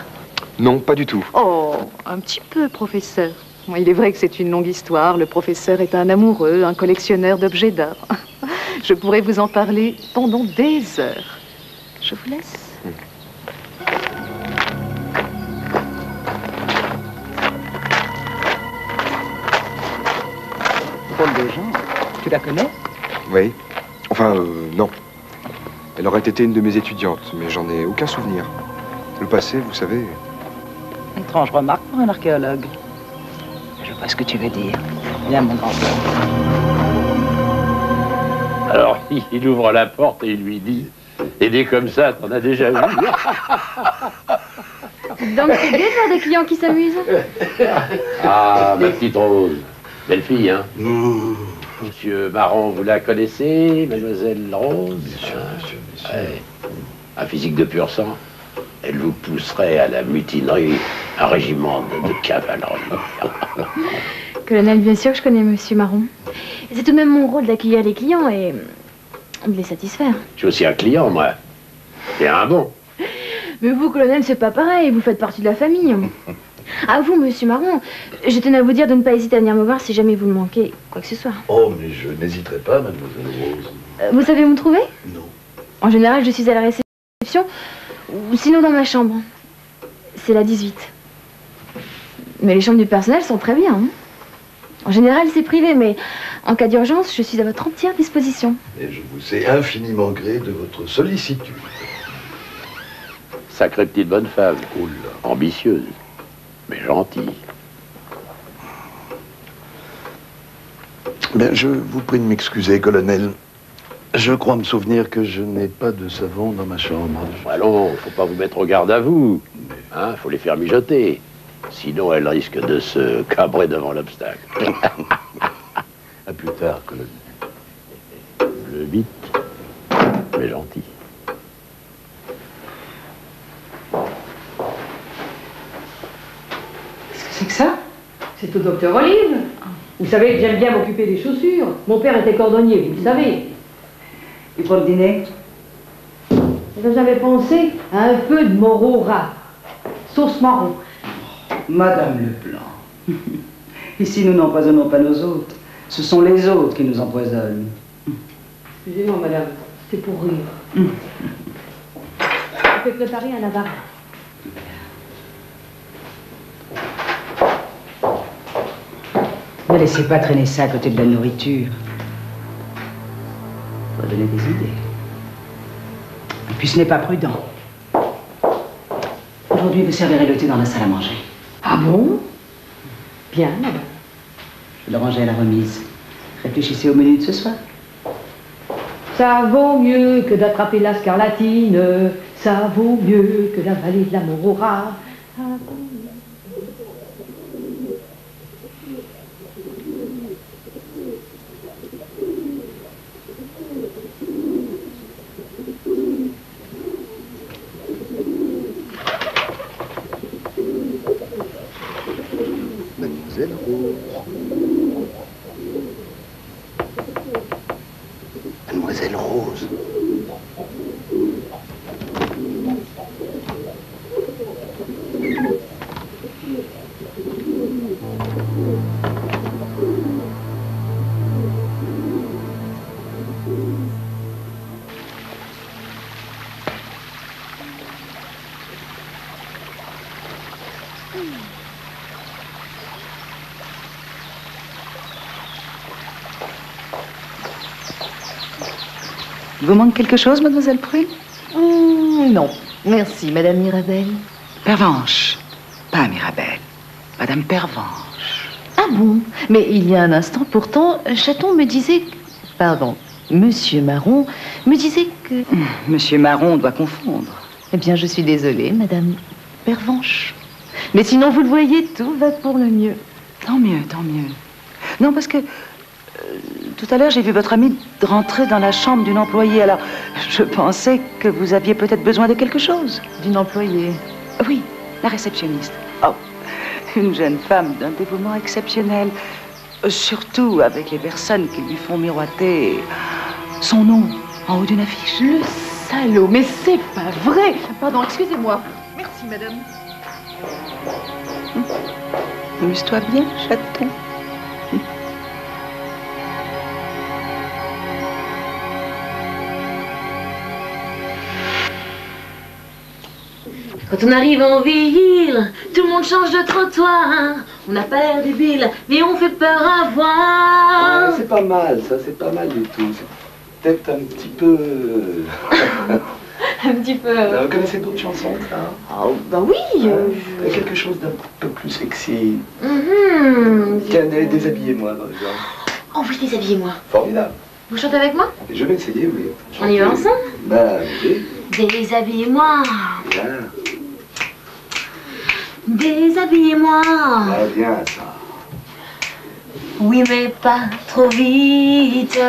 Non, pas du tout. Oh, un petit peu, professeur. Bon, il est vrai que c'est une longue histoire. Le professeur est un amoureux, un collectionneur d'objets d'art. Je pourrais vous en parler pendant des heures. Je vous laisse. Paul Desjans, tu la connais? Oui. Enfin, non. Elle aurait été une de mes étudiantes, mais j'en ai aucun souvenir. Le passé, vous savez... Étrange remarque pour un archéologue. Je vois ce que tu veux dire. Viens, mon grand-père. Alors, il ouvre la porte et il lui dit « Aider comme ça, t'en as déjà vu ?» Donc c'est bien de voir des clients qui s'amusent. Ah, ma petite Rose. Belle fille, hein? Monsieur Marron, vous la connaissez, mademoiselle Rose? Bien sûr, monsieur. Ouais. Un physique de pur sang. Elle vous pousserait à la mutinerie, un régiment de cavalerie. Colonel, bien sûr que je connais Monsieur Marron. C'est tout de même mon rôle d'accueillir les clients et de les satisfaire. Je suis aussi un client, moi. Et un bon. Mais vous, colonel, c'est pas pareil, vous faites partie de la famille. À vous, Monsieur Marron, je tenais à vous dire de ne pas hésiter à venir me voir si jamais vous me manquez, quoi que ce soit. Oh, mais je n'hésiterai pas, mademoiselle Rose. Vous savez où me trouver? Non. En général, je suis à la réception, ou sinon dans ma chambre. C'est la 18. Mais les chambres du personnel sont très bien. Hein. En général, c'est privé, mais en cas d'urgence, je suis à votre entière disposition. Et je vous sais infiniment gré de votre sollicitude. Sacrée petite bonne femme. Oh là. Ambitieuse, mais gentille. Ben, je vous prie de m'excuser, colonel. Je crois me souvenir que je n'ai pas de savon dans ma chambre. Allons, faut pas vous mettre au garde à vous. Hein, faut les faire mijoter. Sinon, elles risquent de se cabrer devant l'obstacle. À plus tard, colonel. Le vite, mais gentil. Qu'est-ce que c'est que ça? C'est au docteur Olive. Vous savez que j'aime bien m'occuper des chaussures. Mon père était cordonnier, vous le savez. Et pour le dîner? J'avais pensé à un peu de morora. Sauce marron. Madame Leblanc. Ici, nous n'empoisonnons pas nos hôtes. Ce sont les autres qui nous empoisonnent. Excusez-moi, madame, c'est pour rire. Je vais préparer un avarin. Ne laissez pas traîner ça à côté de la nourriture. Faut donner des idées. Et puis ce n'est pas prudent. Aujourd'hui, vous servirez le thé dans la salle à manger. Ah bon? Bien, madame. Je vais le ranger à la remise. Réfléchissez au menu de ce soir. Ça vaut mieux que d'attraper la scarlatine. Ça vaut mieux que d'avaler de la morora. Mademoiselle Rose. Mademoiselle Rose. Vous manque quelque chose, mademoiselle Prune? Non, merci, madame Mirabel. Pervenche. Pas Mirabel. Madame Pervenche. Ah bon? Mais il y a un instant, pourtant, Chaton me disait... Pardon, Monsieur Marron me disait que... Monsieur Marron doit confondre. Eh bien, je suis désolée, madame Pervenche. Mais sinon, vous le voyez, tout va pour le mieux. Tant mieux, tant mieux. Non, parce que... tout à l'heure, j'ai vu votre amie rentrer dans la chambre d'une employée. Alors, je pensais que vous aviez peut-être besoin de quelque chose. D'une employée? Oui, la réceptionniste. Oh, une jeune femme d'un dévouement exceptionnel. Surtout avec les personnes qui lui font miroiter son nom en haut d'une affiche. Le salaud, mais c'est pas vrai. Pardon, excusez-moi. Merci, madame. Amuse-toi bien, chaton. Quand on arrive en ville, tout le monde change de trottoir. On n'a pas l'air débile, mais on fait peur à voir. C'est pas mal, ça, c'est pas mal du tout. peut-être un petit peu... Un petit peu... Vous connaissez d'autres chansons, ça? Oh, bah oui, Il y a quelque chose d'un peu plus sexy. Tiens, déshabillez-moi, par exemple. Oh oui, déshabillez-moi. Formidable. Vous chantez avec moi? Et je vais essayer, oui. On y va ensemble? Bah, oui. Déshabillez-moi. Bien. Déshabillez-moi. Ah, bien, ça. Oui, mais pas trop vite.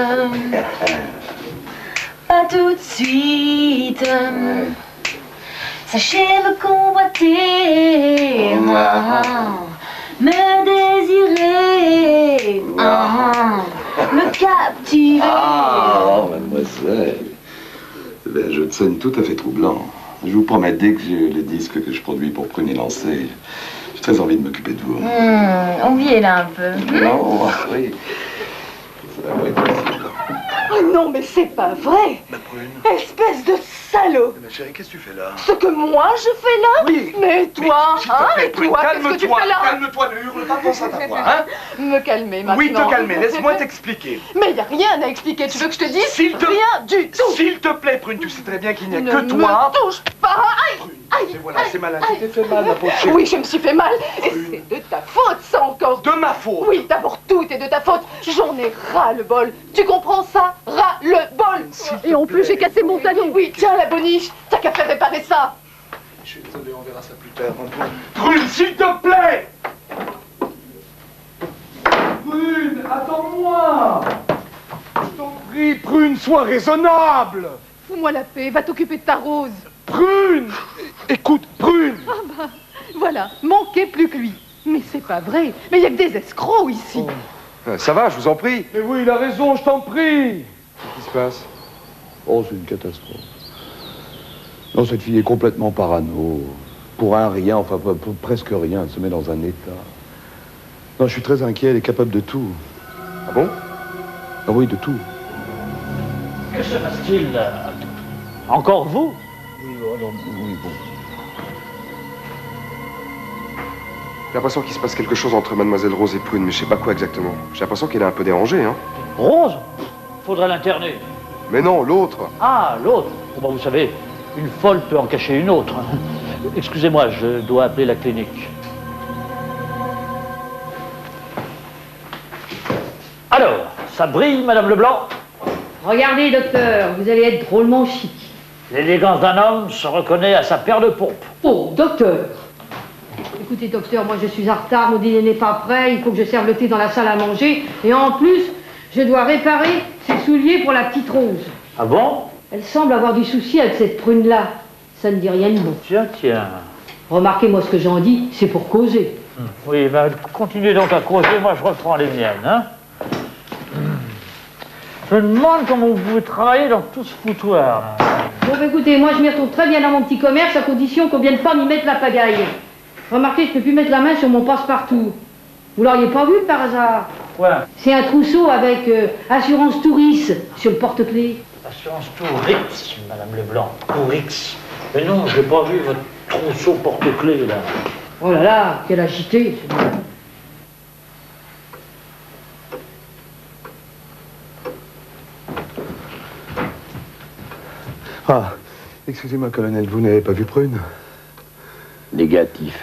Pas tout de suite. Sachez me convoiter, me désirer, me captiver. Ah, mademoiselle. C'est un jeu de scène tout à fait troublant. Je vous promets, dès que j'ai le disque que je produis pour Prune et Lancé, j'ai très envie de m'occuper de vous. Enviez là un peu. Non, oui. Ça va être possible. Oh non, mais c'est pas vrai! Ma Prune. Espèce de salaud! Ma chérie, qu'est-ce que tu fais là? Ce que moi je fais là? Oui! Mais toi, s'il te plaît, et Prune, toi, qu'est-ce que tu fais là? Calme-toi, ne hurle pas, pense à ta voix, hein? Me calmer maintenant. Oui, te calmer, laisse-moi t'expliquer. Mais y a rien à expliquer, tu veux que je te dise? Rien du tout! S'il te plaît, Prune, tu sais très bien qu'il n'y a Ne que me toi. touche pas! Aïe! Et voilà, c'est malin, tu t'es fait mal, ma pauvre chérie. Oui, je me suis fait mal, et c'est de ta faute, ça encore! De ma faute? Oui, d'abord tout est de ta faute! J'en ai ras le bol! Tu comprends ça? Ras le bol! Et en plus, j'ai cassé mon talon! Oui, tiens la boniche! T'as qu'à faire réparer ça! Je suis désolé, on verra ça plus tard. Prune, s'il te plaît! Prune, attends-moi! Je t'en prie, Prune, sois raisonnable! Fous-moi la paix, va t'occuper de ta rose! Prune! Écoute, Prune! Ah bah, voilà, manquait plus que lui. Mais c'est pas vrai, mais il y a que des escrocs ici. Ça va, je vous en prie. Mais oui, il a raison, je t'en prie! Qu'est-ce qui se passe? Oh, c'est une catastrophe. Non, cette fille est complètement parano. Pour un rien, enfin, pour presque rien, elle se met dans un état. Non, je suis très inquiet, elle est capable de tout. Ah bon? Ah oui, de tout. Que se passe-t-il? Encore vous? Oui, bon. J'ai l'impression qu'il se passe quelque chose entre Mademoiselle Rose et Prune, mais je sais pas quoi exactement. J'ai l'impression qu'elle est un peu dérangée, hein. Rose? Faudrait l'interner. Mais non, l'autre. Ah, l'autre. Oh, bah, vous savez, une folle peut en cacher une autre. Excusez-moi, je dois appeler la clinique. Alors, ça brille, Madame Leblanc? Regardez, docteur, vous allez être drôlement chic. L'élégance d'un homme se reconnaît à sa paire de pourpre. Oh, docteur! Écoutez, docteur, moi je suis en retard, mon dîner n'est pas prêt, il faut que je serve le thé dans la salle à manger. Et en plus, je dois réparer ses souliers pour la petite Rose. Ah bon? Elle semble avoir du souci avec cette prune-là. Ça ne dit rien de bon. Tiens. Remarquez-moi ce que j'en dis, c'est pour causer. Oui, ben, continuez donc à causer, moi je reprends les miennes, hein. Je me demande comment vous pouvez travailler dans tout ce foutoir. Bon, bah, écoutez, moi je m'y retrouve très bien dans mon petit commerce à condition qu'on vienne pas m'y mettre la pagaille. Remarquez, je peux plus mettre la main sur mon passe-partout. Vous l'auriez pas vu par hasard? Ouais. C'est un trousseau avec assurance Touris sur le porte-clés. Assurance Tourix, Madame Leblanc. Tourix. Mais non, je n'ai pas vu votre trousseau porte-clés, là. Oh là là, quel agité. Ah, excusez-moi, colonel, vous n'avez pas vu Prune? Négatif.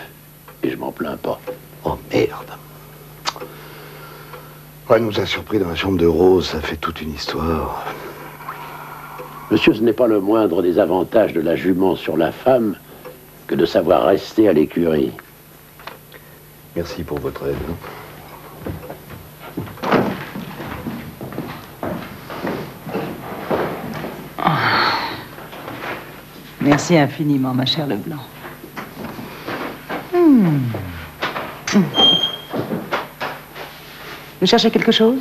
Et je m'en plains pas. Oh, merde. Ouais, elle nous a surpris dans la chambre de Rose, ça fait toute une histoire. Monsieur, ce n'est pas le moindre des avantages de la jument sur la femme que de savoir rester à l'écurie. Merci pour votre aide. Merci infiniment, ma chère Leblanc. Vous cherchez quelque chose?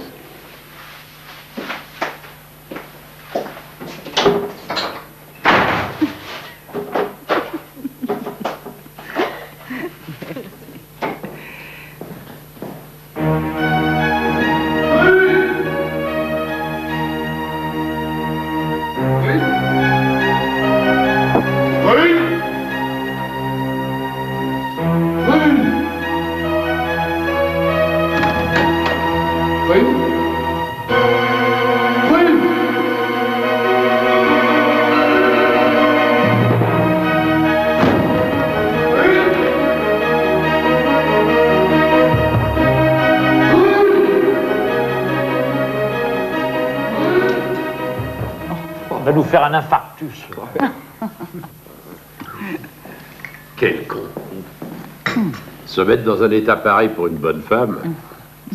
va nous faire un infarctus. Quel con. Se mettre dans un état pareil pour une bonne femme,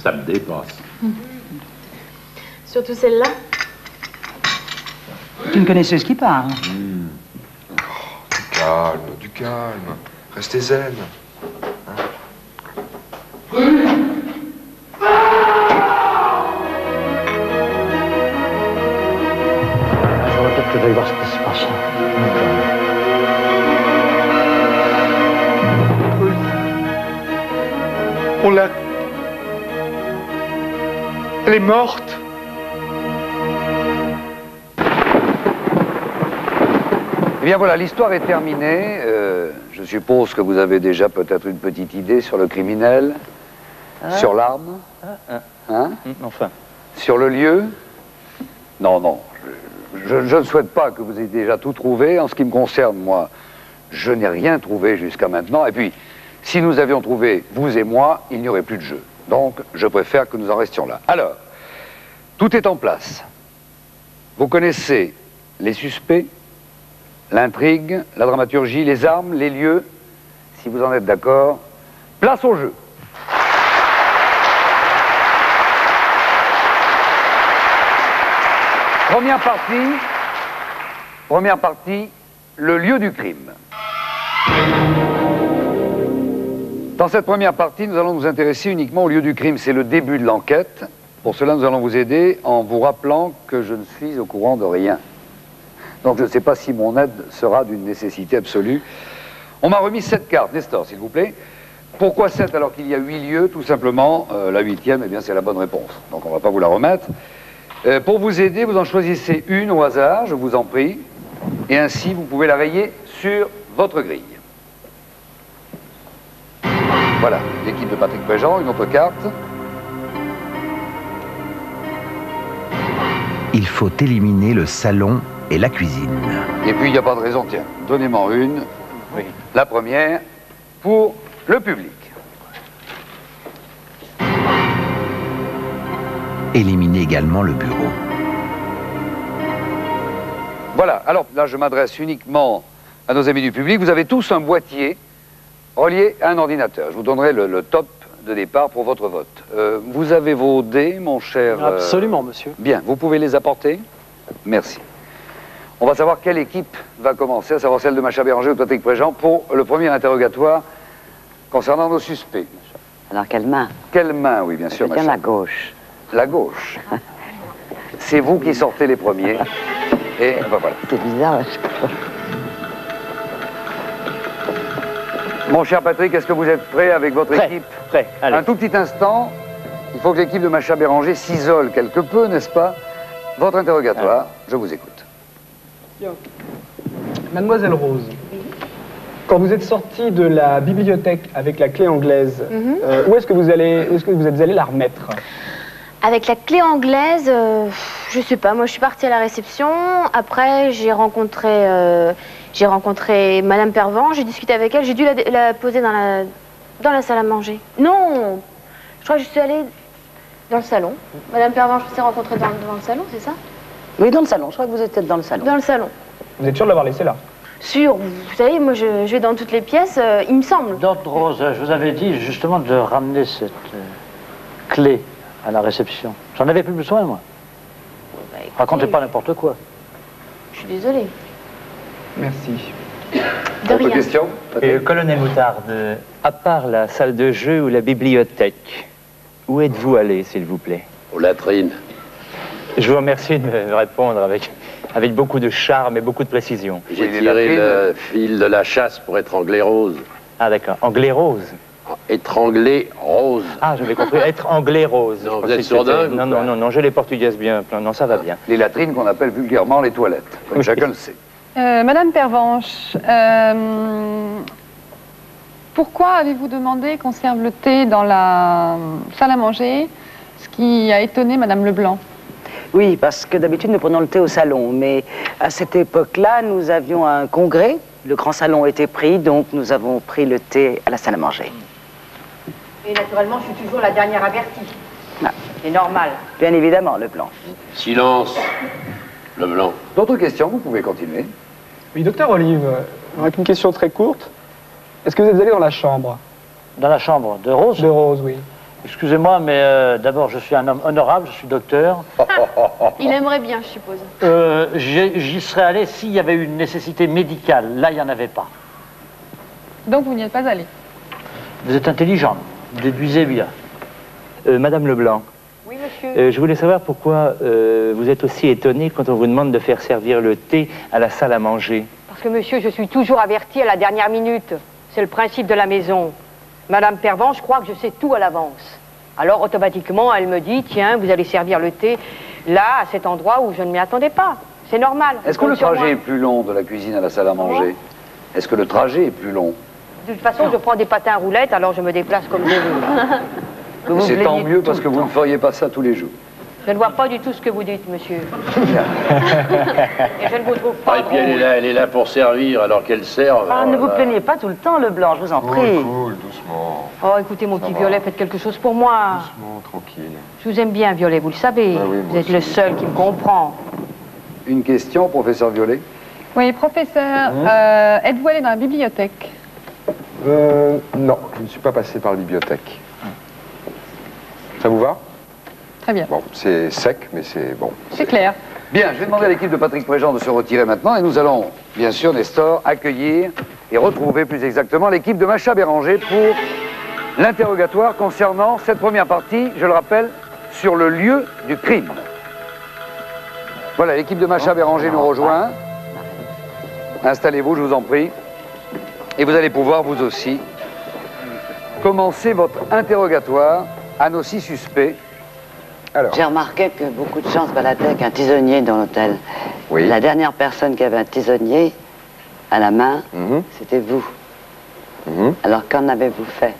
ça me dépasse. Surtout celle-là. C'est une connaisseuse qui parle. Du calme. Restez zen. J'aurais peut-être que j'aille voir ce qui se passe. On l'a... Elle est morte. Eh bien voilà, l'histoire est terminée. Je suppose que vous avez déjà peut-être une petite idée sur le criminel, sur l'arme, hein? Enfin. Sur le lieu. Non, non, je ne souhaite pas que vous ayez déjà tout trouvé. En ce qui me concerne, moi, je n'ai rien trouvé jusqu'à maintenant. Et puis, si nous avions trouvé, vous et moi, il n'y aurait plus de jeu. Donc, je préfère que nous en restions là. Alors, tout est en place. Vous connaissez les suspects, l'intrigue, la dramaturgie, les armes, les lieux. Si vous en êtes d'accord, place au jeu. Première partie, le lieu du crime. Dans cette première partie, nous allons nous intéresser uniquement au lieu du crime. C'est le début de l'enquête. Pour cela, nous allons vous aider en vous rappelant que je ne suis au courant de rien. Donc je ne sais pas si mon aide sera d'une nécessité absolue. On m'a remis 7 cartes. Nestor, s'il vous plaît. Pourquoi 7 alors qu'il y a 8 lieux? Tout simplement, la 8e, eh bien, c'est la bonne réponse. Donc on ne va pas vous la remettre. Pour vous aider, vous en choisissez une au hasard, je vous en prie. Et ainsi, vous pouvez la rayer sur votre grille. Voilà, l'équipe de Patrick Préjean, une autre carte. Il faut éliminer le salon et la cuisine. Et puis, il n'y a pas de raison, tiens, donnez-moi une. Oui. La première, pour le public. Éliminer également le bureau. Voilà, alors là, je m'adresse uniquement à nos amis du public. Vous avez tous un boîtier relié à un ordinateur. Je vous donnerai le top de départ pour votre vote. Vous avez vos dés, mon cher... Absolument, monsieur. Bien, vous pouvez les apporter? Merci. On va savoir quelle équipe va commencer, à savoir celle de Macha Béranger ou de Patrick Préjean, pour le premier interrogatoire concernant nos suspects. Alors, quelle main? Quelle main, oui, bien sûr, Macha. Macha. La gauche. La gauche. C'est vous qui sortez les premiers. Et ben voilà. C'est bizarre. Mon cher Patrick, est-ce que vous êtes prêt avec votre équipe? Prêt, allez. Un tout petit instant, il faut que l'équipe de Macha Béranger s'isole quelque peu, n'est-ce pas? Votre interrogatoire, je vous écoute. Bien. Mademoiselle Rose, quand vous êtes sortie de la bibliothèque avec la clé anglaise, où est-ce que vous êtes allé la remettre? Avec la clé anglaise, je sais pas, moi je suis partie à la réception, après j'ai rencontré Madame Pervenche, j'ai discuté avec elle, j'ai dû la poser dans la salle à manger. Non, je crois que je suis allée dans le salon. Madame Pervenche s'est rencontrée dans le salon, c'est ça? Oui, dans le salon, je crois que vous êtes peut-être dans le salon. Dans le salon. Vous êtes sûr de l'avoir laissé là? Sûr, vous savez, moi je vais dans toutes les pièces, il me semble. Docteur Rose, je vous avais dit justement de ramener cette clé à la réception. J'en avais plus besoin, moi. Bah, écoutez, racontez pas n'importe quoi. Je suis désolée. Merci. De rien. Question? Colonel Moutarde, à part la salle de jeu ou la bibliothèque, où êtes-vous allé, s'il vous plaît? Aux latrines. Je vous remercie de me répondre avec beaucoup de charme et beaucoup de précision. J'ai tiré le fil de la chasse pour étrangler Rose. Ah d'accord, Anglais Rose. Étrangler Rose. Ah, j'avais compris, être Anglais Rose. Non, vous êtes sourdingue? Non, j'ai les portugaises bien, non, ça va bien. Les latrines qu'on appelle vulgairement les toilettes, comme chacun le sait. Madame Pervenche, pourquoi avez-vous demandé qu'on serve le thé dans la salle à manger, ce qui a étonné Madame Leblanc? Oui, parce que d'habitude, nous prenons le thé au salon. Mais à cette époque-là, nous avions un congrès. Le grand salon était pris, donc nous avons pris le thé à la salle à manger. Et naturellement, je suis toujours la dernière avertie. Ah. C'est normal. Bien évidemment, Leblanc. Silence. Leblanc. D'autres questions, vous pouvez continuer. Oui, docteur Olive, avec une question très courte. Est-ce que vous êtes allé dans la chambre? Dans la chambre de Rose? De Rose, oui. Excusez-moi, mais d'abord, je suis un homme honorable, je suis docteur. Il aimerait bien, je suppose. J'y serais allé s'il y avait eu une nécessité médicale. Là, il n'y en avait pas. Donc vous n'y êtes pas allé? Vous êtes intelligente, déduisez bien. Madame Leblanc. Oui, monsieur. Je voulais savoir pourquoi vous êtes aussi étonnée quand on vous demande de faire servir le thé à la salle à manger. Parce que, monsieur, je suis toujours avertie à la dernière minute. C'est le principe de la maison. Madame Pervenche croit que je sais tout à l'avance. Alors, automatiquement, elle me dit, tiens, vous allez servir le thé là, à cet endroit où je ne m'y attendais pas. C'est normal. Est-ce que le trajet est plus long de la cuisine à la salle à manger? Est-ce que le trajet est plus long? De toute façon, je prends des patins à roulettes, alors je me déplace comme je veux. C'est tant mieux parce que vous ne feriez pas ça tous les jours. Je ne vois pas du tout ce que vous dites, monsieur. Et je ne vous trouve pas. Et puis elle est là pour servir alors qu'elle sert. Ah, ne vous plaignez pas tout le temps, Leblanc, je vous en prie. Cool, doucement. Oh, écoutez, mon petit Violet, faites quelque chose pour moi. Doucement, tranquille. Je vous aime bien, Violet, vous le savez. Ah oui, vous êtes le seul qui me comprend. Une question, professeur Violet? Oui, professeur, êtes-vous allé dans la bibliothèque? Non, je ne suis pas passé par la bibliothèque. Ça vous va? Très bien. Bon, c'est sec, mais c'est bon. C'est clair. Bien, je vais demander à l'équipe de Patrick Préjean de se retirer maintenant et nous allons, bien sûr, Nestor, accueillir et retrouver plus exactement l'équipe de Macha Béranger pour l'interrogatoire concernant cette première partie, je le rappelle, sur le lieu du crime. Voilà, l'équipe de Macha Béranger nous rejoint. Installez-vous, je vous en prie. Et vous allez pouvoir, vous aussi, commencer votre interrogatoire à nos 6 suspects. J'ai remarqué que beaucoup de gens se baladaient avec un tisonnier dans l'hôtel. Oui. La dernière personne qui avait un tisonnier à la main, c'était vous. Alors qu'en avez-vous fait?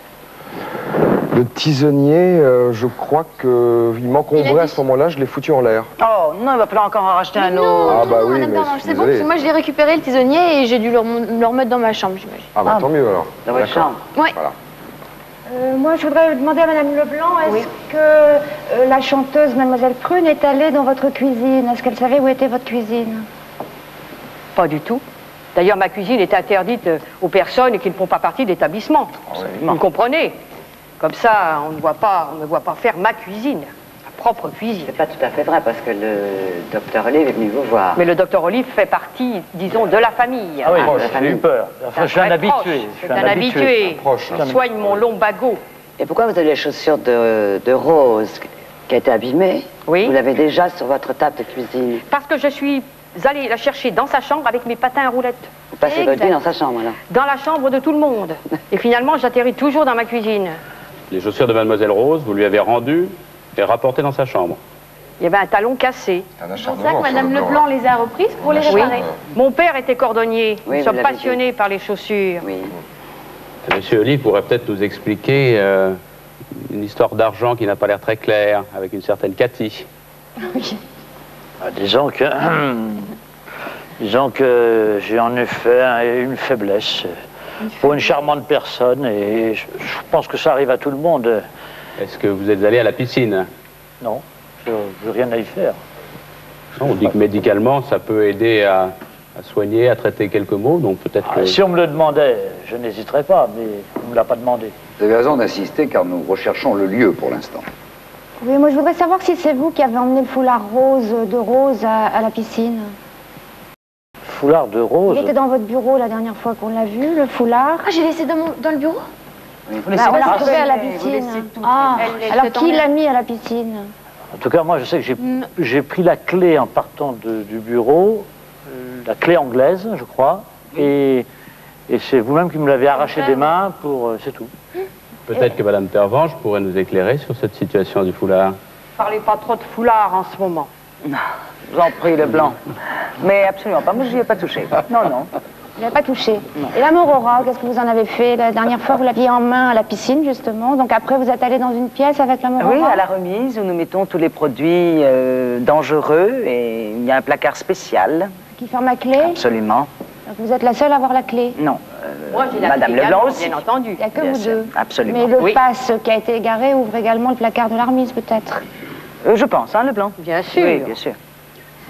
Le tisonnier, je crois qu'il m'encombrait à ce moment-là, je l'ai foutu en l'air. Oh non, il va falloir encore en racheter un autre. Ah bah oui, mais Madame je suis c'est bon, parce désolé. que moi je l'ai récupéré le tisonnier et j'ai dû le remettre dans ma chambre, j'imagine. Ah bah tant mieux alors. Dans votre chambre? Oui. Voilà. Moi, je voudrais demander à Madame Leblanc, est-ce que la chanteuse Mademoiselle Prune est allée dans votre cuisine? Est-ce qu'elle savait où était votre cuisine? Pas du tout. D'ailleurs, ma cuisine est interdite aux personnes qui ne font pas partie de l'établissement. Vous comprenez? Comme ça, on ne voit pas, on ne voit pas faire ma cuisine, ma propre cuisine. C'est pas tout à fait vrai parce que le docteur Olive est venu vous voir. Mais le docteur Olive fait partie, disons, de la famille. Ah oui, j'ai eu peur. Enfin, je suis un habitué. C'est un habitué. Proche. Je soigne mon lombago. Et pourquoi vous avez les chaussures de Rose qui a été abîmée? Oui. Vous l'avez déjà sur votre table de cuisine. Parce que je suis allée la chercher dans sa chambre avec mes patins à roulettes. Vous passez votre vie dans sa chambre alors? Dans la chambre de tout le monde. Et finalement, j'atterris toujours dans ma cuisine. Les chaussures de Mademoiselle Rose, vous lui avez rendues et rapportées dans sa chambre. Il y avait un talon cassé. C'est pour ça que Madame Leblanc les a reprises pour les réparer. Mon père était cordonnier. Oui, Nous vous sommes l'avez passionnés par les chaussures. Oui. Monsieur Olive pourrait peut-être nous expliquer une histoire d'argent qui n'a pas l'air très claire, avec une certaine Cathy. Oui. Ah, disons que j'ai en effet une faiblesse pour une charmante personne et je pense que ça arrive à tout le monde. Est-ce que vous êtes allé à la piscine? Non, je n'ai rien à y faire. Non, on dit que médicalement, ça peut aider à soigner, à traiter quelques maux, donc peut-être que... Si on me le demandait, je n'hésiterais pas, mais on ne me l'a pas demandé. Vous avez raison d'insister car nous recherchons le lieu pour l'instant. Oui, moi je voudrais savoir si c'est vous qui avez emmené le foulard rose de Rose à la piscine. Foulard de Rose? Il était dans votre bureau la dernière fois qu'on l'a vu, le foulard. Ah, j'ai laissé dans le bureau? Bah, on l'a retrouvé à la piscine. Ah, alors qui l'a mis à la piscine? En tout cas, moi, je sais que j'ai pris la clé en partant du bureau, la clé anglaise, je crois, et c'est vous-même qui me l'avez arraché des mains pour... c'est tout. Peut-être que Madame Pervenche pourrait nous éclairer sur cette situation du foulard. Parlez pas trop de foulard en ce moment. Non, je vous en prie, Leblanc. Mais absolument pas, moi je n'y ai pas touché. Non, non. Vous l'avez pas touché. Et la Aurora, qu'est-ce que vous en avez fait? La dernière fois, vous l'aviez en main à la piscine, justement. Donc après, vous êtes allé dans une pièce avec la Aurora? Oui, à la remise, où nous mettons tous les produits dangereux. Et il y a un placard spécial. Qui ferme à clé? Absolument. Donc vous êtes la seule à avoir la clé? Non. Moi, j'ai la Madame clé Leblanc également, aussi. bien entendu. Il n'y a que Bien vous sûr, deux. absolument. Mais le Oui. passe qui a été égaré ouvre également le placard de la remise, peut-être? Je pense, hein, Leblanc? Bien sûr. Oui, bien sûr.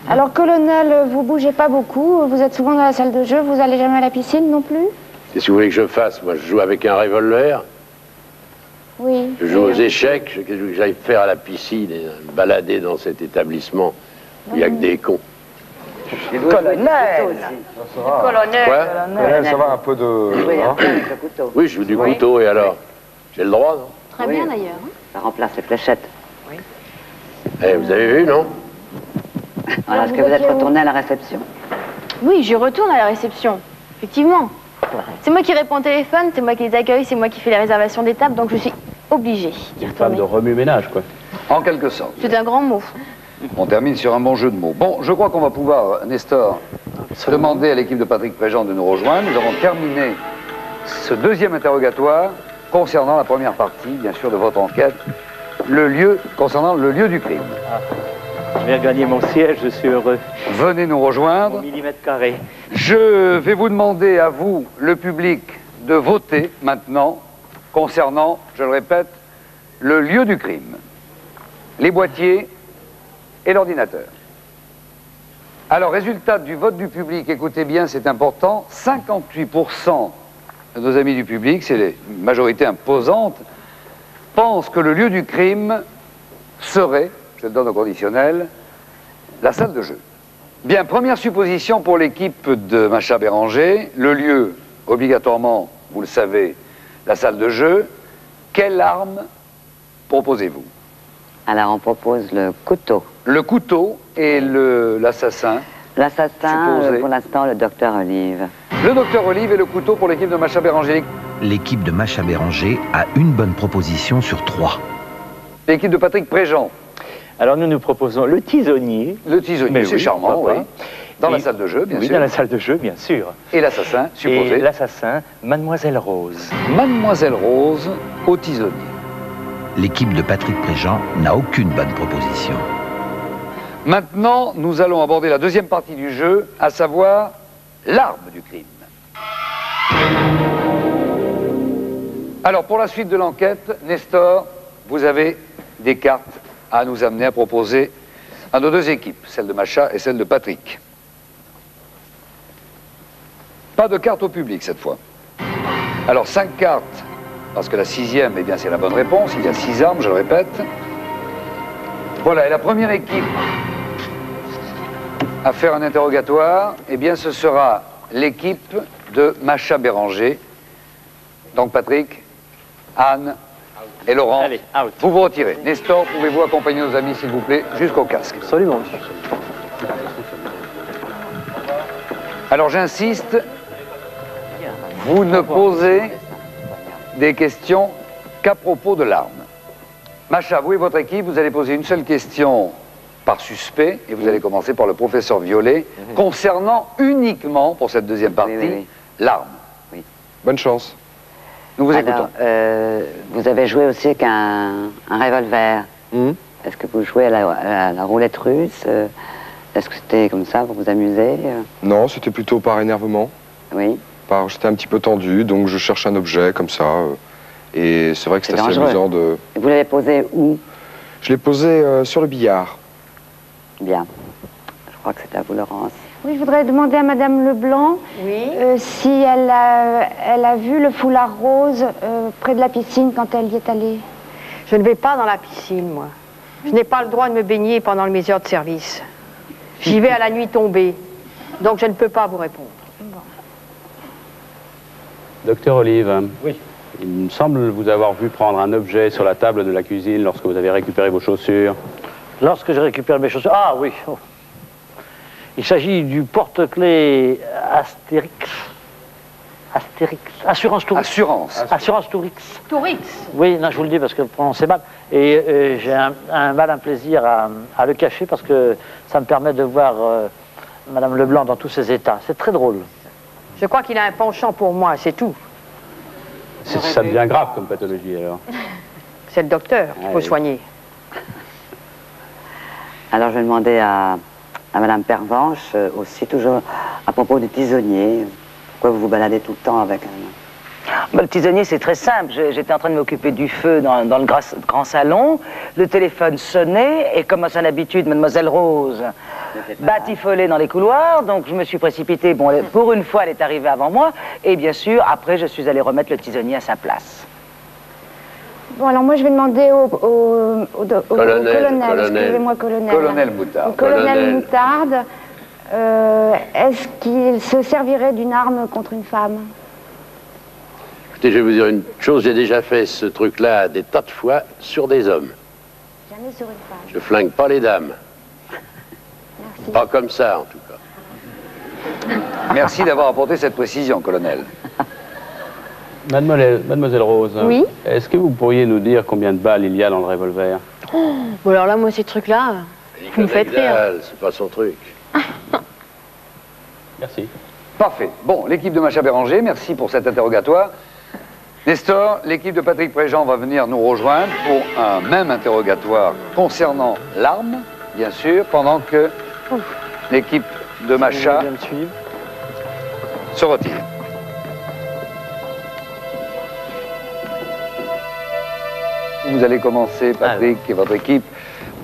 Alors, colonel, vous bougez pas beaucoup, vous êtes souvent dans la salle de jeu, vous allez jamais à la piscine non plus? Qu'est-ce que vous voulez que je fasse? Moi, je joue avec un revolver. Oui. Je joue aux échecs. Qu'est-ce que j'aille faire à la piscine et me balader dans cet établissement où il n'y a que des cons? Colonel. Colonel. Quoi? Colonel, ça va un peu de... Oui, hein? avec le couteau. Oui, je joue du couteau, et alors? J'ai le droit, non? Très bien d'ailleurs. Ça remplace les fléchettes. Eh, vous avez vu, non? Alors, est-ce que vous êtes retourné à la réception? Oui, je retourne à la réception. Effectivement. C'est moi qui réponds au téléphone, c'est moi qui les accueille, c'est moi qui fais les réservations des tables, donc je suis obligée d'y Une femme retourner. de remue-ménage, quoi. En quelque sorte. C'est un grand mot. On termine sur un bon jeu de mots. Bon, je crois qu'on va pouvoir, Nestor, demander à l'équipe de Patrick Préjean de nous rejoindre. Nous avons terminé ce deuxième interrogatoire concernant la première partie, bien sûr, de votre enquête, concernant le lieu du crime. Je vais gagner mon siège, je suis heureux. Venez nous rejoindre. Millimètre carré. Je vais vous demander à vous, le public, de voter maintenant concernant, je le répète, le lieu du crime, les boîtiers et l'ordinateur. Alors, résultat du vote du public, écoutez bien, c'est important, 58% de nos amis du public, c'est une majorité imposante, pensent que le lieu du crime serait, je le donne au conditionnel, la salle de jeu. Bien, première supposition pour l'équipe de Macha Béranger, le lieu, obligatoirement, vous le savez, la salle de jeu. Quelle arme proposez-vous? Alors, on propose le couteau. Le couteau et l'assassin. L'assassin, supposé. pour l'instant, le docteur Olive. Le docteur Olive et le couteau pour l'équipe de Macha Béranger. L'équipe de Macha Béranger a une bonne proposition sur 3. L'équipe de Patrick Préjean. Alors nous proposons le tisonnier. Le tisonnier, c'est charmant, oui. Dans la salle de jeu, bien sûr. Oui, dans la salle de jeu, bien sûr. Et l'assassin, supposé. Et l'assassin, Mademoiselle Rose. Mademoiselle Rose au tisonnier. L'équipe de Patrick Préjean n'a aucune bonne proposition. Maintenant, nous allons aborder la deuxième partie du jeu, à savoir l'arme du crime. Alors, pour la suite de l'enquête, Nestor, vous avez des cartes à nous amener à proposer à nos deux équipes, celle de Macha et celle de Patrick. Pas de cartes au public cette fois. Alors, 5 cartes, parce que la 6e, eh bien, c'est la bonne réponse. Il y a 6 armes, je le répète. Voilà, et la première équipe à faire un interrogatoire, eh bien, ce sera l'équipe de Macha Béranger. Donc, Patrick, Anne et Laurent, allez, out. Vous vous retirez. Nestor, pouvez-vous accompagner nos amis, s'il vous plaît, jusqu'au casque? Absolument, monsieur. Alors, j'insiste, vous ne posez des questions qu'à propos de l'arme. Macha, vous et votre équipe, vous allez poser une seule question par suspect, et vous allez commencer par le professeur Violet, concernant uniquement, pour cette deuxième partie, l'arme. Oui. Bonne chance. Nous vous Alors, écoutons. vous avez joué aussi avec un revolver. Est-ce que vous jouez à la roulette russe? Est-ce que c'était comme ça pour vous amuser? Non, c'était plutôt par énervement. Oui. J'étais un petit peu tendu, donc je cherche un objet comme ça. Et c'est vrai que c'est assez dangereux. amusant de... Vous l'avez posé où? Je l'ai posé sur le billard. Bien. Je crois que c'est à vous, Laurence. Oui, je voudrais demander à Madame Leblanc si elle a vu le foulard rose près de la piscine quand elle y est allée. Je ne vais pas dans la piscine, moi. Je n'ai pas le droit de me baigner pendant mes heures de service. J'y vais à la nuit tombée. Donc je ne peux pas vous répondre. Docteur Olive. Oui. Il me semble vous avoir vu prendre un objet sur la table de la cuisine lorsque vous avez récupéré vos chaussures. Lorsque je récupère mes chaussures... Ah oui. Oh. Il s'agit du porte-clés Astérix. Assurance Tourix. Assurance Tourix. Tourix. Oui, non, je vous le dis parce que le prononcer mal. Et j'ai un malin plaisir à le cacher parce que ça me permet de voir Madame Leblanc dans tous ses états. C'est très drôle. Je crois qu'il a un penchant pour moi, c'est tout. Ça devient grave comme pathologie, alors. C'est le docteur qu'il faut soigner. Alors, je vais demander à Madame Pervenche, aussi toujours à propos du tisonnier. Pourquoi vous vous baladez tout le temps avec un... Bah, le tisonnier, c'est très simple. J'étais en train de m'occuper du feu dans le grand salon. Le téléphone sonnait et comme à son habitude, mademoiselle Rose batifolait dans les couloirs. Donc je me suis précipitée. Bon, pour une fois, elle est arrivée avant moi. Et bien sûr, après, je suis allée remettre le tisonnier à sa place. Bon, alors moi, je vais demander au colonel. Excusez-moi, colonel. Colonel Moutarde. Au colonel Moutarde. Est-ce qu'il se servirait d'une arme contre une femme? Écoutez, je vais vous dire une chose, j'ai déjà fait ce truc-là des tas de fois sur des hommes. Jamais sur une femme. Je flingue pas les dames. Merci. Pas comme ça, en tout cas. Merci d'avoir apporté cette précision, colonel. Mademoiselle Rose, Oui. Est-ce que vous pourriez nous dire combien de balles il y a dans le revolver? Bon, alors là, moi, ces trucs-là, vous me faites rire. C'est pas son truc. Merci. Parfait. Bon, l'équipe de Macha Béranger, merci pour cet interrogatoire. Nestor, l'équipe de Patrick Préjean va venir nous rejoindre pour un même interrogatoire concernant l'arme, bien sûr, pendant que l'équipe de Macha se retire. Vous allez commencer, Patrick et votre équipe,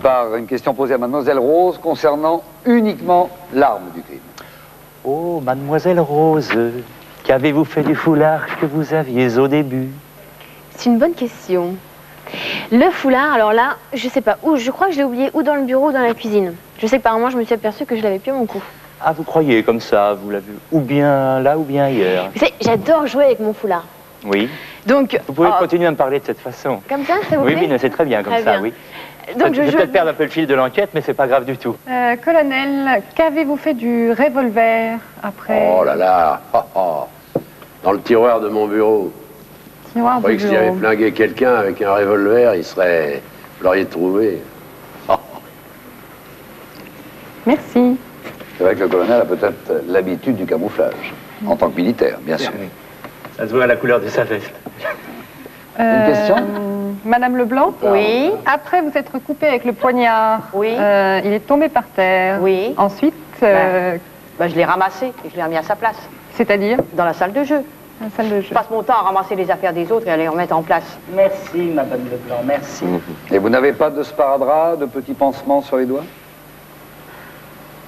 par une question posée à mademoiselle Rose concernant uniquement l'arme du crime. Oh, mademoiselle Rose, qu'avez-vous fait du foulard que vous aviez au début? C'est une bonne question. Le foulard, alors là, je sais pas où, je crois que je l'ai oublié ou dans le bureau ou dans la cuisine. Je sais que par un moment, je me suis aperçue que je l'avais plus à mon cou. Ah, vous croyez comme ça, vous l'avez ou bien là ou bien ailleurs? Vous savez, j'adore jouer avec mon foulard. Oui. Donc, vous pouvez continuer à me parler de cette façon. Comme ça, ça vous plaît? Oui, c'est très bien comme très ça, bien. oui. Donc, je vais peut-être perdre un peu le fil de l'enquête, mais c'est pas grave du tout. Colonel, qu'avez-vous fait du revolver après? Oh là là, dans le tiroir de mon bureau. Tiroir Je croyais que si j'avais flingué quelqu'un avec un revolver, il serait... Vous l'auriez trouvé. Merci. C'est vrai que le colonel a peut-être l'habitude du camouflage, en tant que militaire, bien sûr. Ça se voit à la couleur de sa veste. Une question? Madame Leblanc? Oui. Après vous être coupé avec le poignard, oui. Il est tombé par terre. Oui. Ensuite, je l'ai ramassé et je l'ai remis à sa place. C'est-à-dire? Dans la salle de jeu. La salle de jeu. Je passe mon temps à ramasser les affaires des autres et à les remettre en place. Merci, madame Leblanc, merci. Et vous n'avez pas de sparadrap, de petits pansements sur les doigts?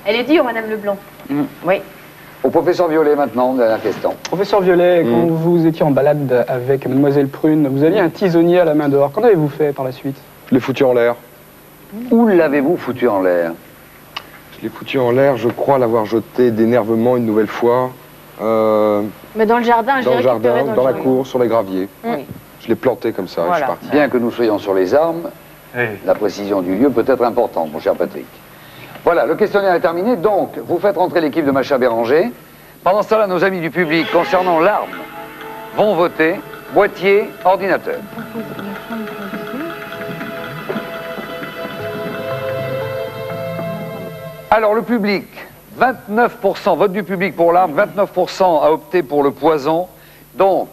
Elle est dure, madame Leblanc. Oui. Au professeur Violet maintenant, dernière question. Professeur Violet, quand vous étiez en balade avec mademoiselle Prune, vous aviez un tisonnier à la main dehors. Qu'en avez-vous fait par la suite? Je l'ai foutu en l'air. Où l'avez-vous foutu en l'air? Je l'ai foutu en l'air, je crois l'avoir jeté d'énervement une nouvelle fois. Mais dans le jardin, je l'ai récupéré dans la cour, sur les graviers. Oui. Je l'ai planté comme ça et je suis parti. Bien que nous soyons sur les armes, la précision du lieu peut être importante, mon cher Patrick. Voilà, le questionnaire est terminé, donc vous faites rentrer l'équipe de Macha Béranger. Pendant ce temps-là, nos amis du public, concernant l'arme, vont voter boîtier, ordinateur. Alors, le public, 29%, vote du public pour l'arme, 29% a opté pour le poison. Donc,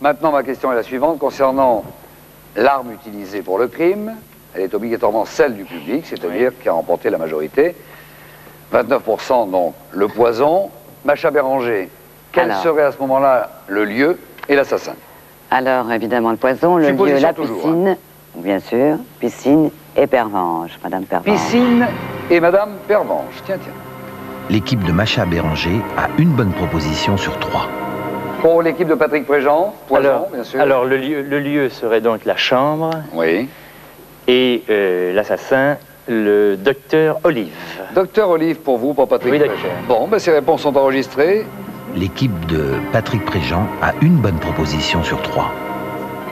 maintenant, ma question est la suivante, concernant l'arme utilisée pour le crime. Elle est obligatoirement celle du public, c'est-à-dire qui a remporté la majorité. 29% donc le poison. Macha Béranger, quel serait à ce moment-là le lieu et l'assassin? Alors, évidemment, le poison, le lieu, la piscine, bien sûr, piscine et Pervenche, madame Pervenche. Piscine et madame Pervenche, tiens. L'équipe de Macha Béranger a une bonne proposition sur 3. Pour l'équipe de Patrick Préjean, poison, bien sûr. Alors, le lieu serait donc la chambre. Oui. Et l'assassin, le docteur Olive. Docteur Olive pour vous, pour Patrick Préjean. Bon, ben ces réponses sont enregistrées. L'équipe de Patrick Préjean a une bonne proposition sur 3.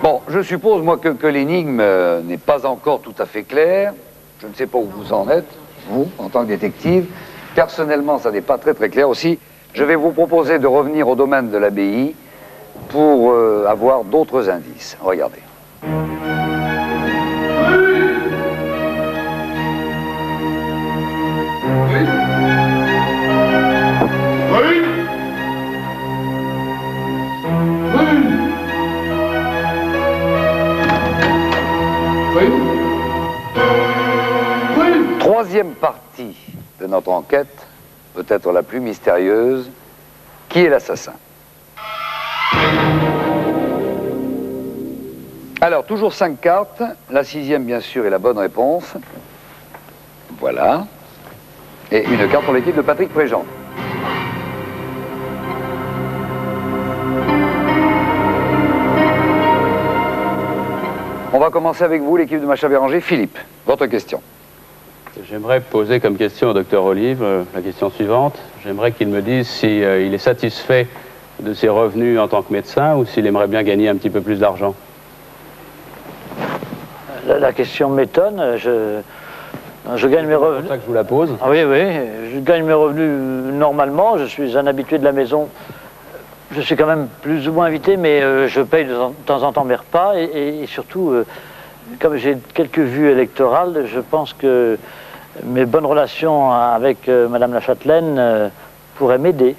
Bon, je suppose, moi, que l'énigme n'est pas encore tout à fait claire. Je ne sais pas où vous en êtes, vous, en tant que détective. Personnellement, ça n'est pas très clair aussi. Je vais vous proposer de revenir au domaine de l'abbaye pour avoir d'autres indices. Regardez. Troisième partie de notre enquête, peut-être la plus mystérieuse, qui est l'assassin? Alors, toujours 5 cartes. La 6e, bien sûr, est la bonne réponse. Voilà. Et une carte pour l'équipe de Patrick Préjean. On va commencer avec vous, l'équipe de Macha Béranger. Philippe, votre question. J'aimerais poser comme question au docteur Olive la question suivante. J'aimerais qu'il me dise si il est satisfait de ses revenus en tant que médecin ou s'il aimerait bien gagner un petit peu plus d'argent. La question m'étonne. Je gagne mes revenus. C'est pour ça que je vous la pose. Ah oui, oui. Je gagne mes revenus normalement. Je suis un habitué de la maison. Je suis quand même plus ou moins invité, mais je paye de temps en temps mes repas. Et surtout, comme j'ai quelques vues électorales, je pense que mes bonnes relations avec Madame la Châtelaine pourraient m'aider.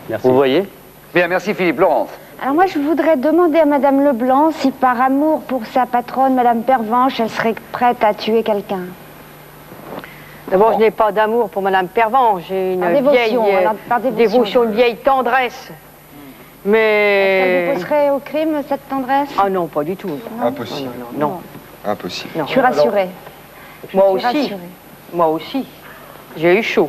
Merci. Vous voyez? Bien, merci Philippe. Laurence. Alors moi, je voudrais demander à Madame Leblanc si par amour pour sa patronne, Madame Pervenche, elle serait prête à tuer quelqu'un. D'abord, je n'ai pas d'amour pour Madame Pervenche. J'ai une dévotion, vieille alors, par dévotion. une vieille tendresse. Mais... Est-ce qu'elle vous pousserait au crime, cette tendresse? Ah non, pas du tout. Impossible. Non. Impossible. Je suis rassurée. Moi Je suis aussi. rassurée. Moi aussi. J'ai eu chaud.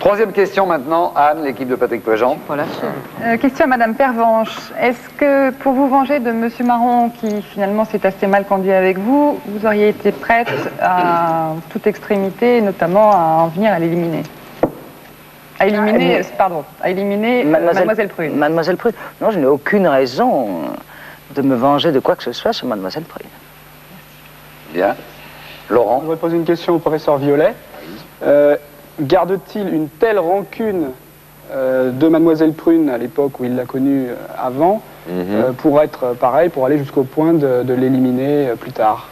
3e question maintenant, Anne, l'équipe de Patrick Préjean. Voilà. Question à Madame Pervenche. Est-ce que pour vous venger de Monsieur Marron, qui finalement s'est assez mal conduit avec vous, vous auriez été prête à toute extrémité, notamment à en venir à l'éliminer? À éliminer, à éliminer Mademoiselle Prune. Mademoiselle Prune. Non, je n'ai aucune raison de me venger de quoi que ce soit sur Mademoiselle Prune. Bien. Laurent. Je voudrais poser une question au professeur Violet. Garde-t-il une telle rancune de Mademoiselle Prune à l'époque où il l'a connue avant pour être pareil, pour aller jusqu'au point de l'éliminer plus tard?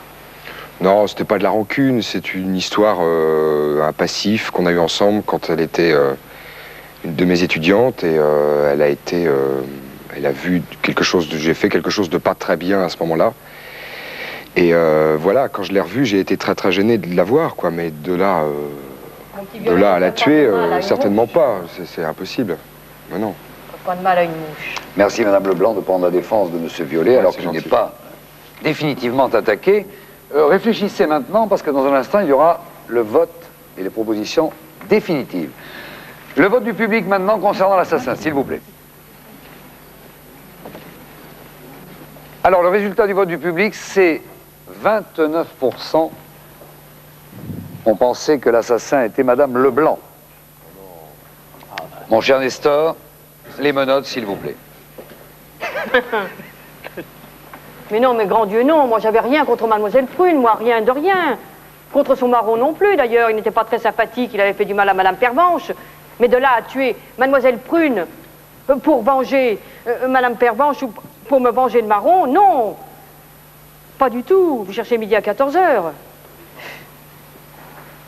Non, c'était pas de la rancune, c'est une histoire, un passif qu'on a eu ensemble quand elle était une de mes étudiantes et elle a vu quelque chose, j'ai fait quelque chose de pas très bien à ce moment-là. Et voilà, quand je l'ai revue, j'ai été très très gêné de la voir, quoi, mais de là à la tuer, certainement pas, c'est impossible. Mais non. Pas de mal à une mouche. Merci Madame Leblanc de prendre la défense de Monsieur Violet, alors qu'il n'est pas définitivement attaqué. Réfléchissez maintenant, parce que dans un instant, il y aura le vote et les propositions définitives. Le vote du public maintenant concernant l'assassin, s'il vous plaît. Alors, le résultat du vote du public, c'est 29% ont pensé que l'assassin était Madame Leblanc. Mon cher Nestor, les menottes, s'il vous plaît. Mais non, mais grand Dieu, non. Moi, j'avais rien contre Mademoiselle Prune. Moi, rien de rien. Contre son Marron non plus, d'ailleurs. Il n'était pas très sympathique. Il avait fait du mal à Madame Pervenche. Mais de là à tuer Mademoiselle Prune pour venger Madame Pervenche ou pour me venger de Marron, non. Pas du tout. Vous cherchez midi à 14h.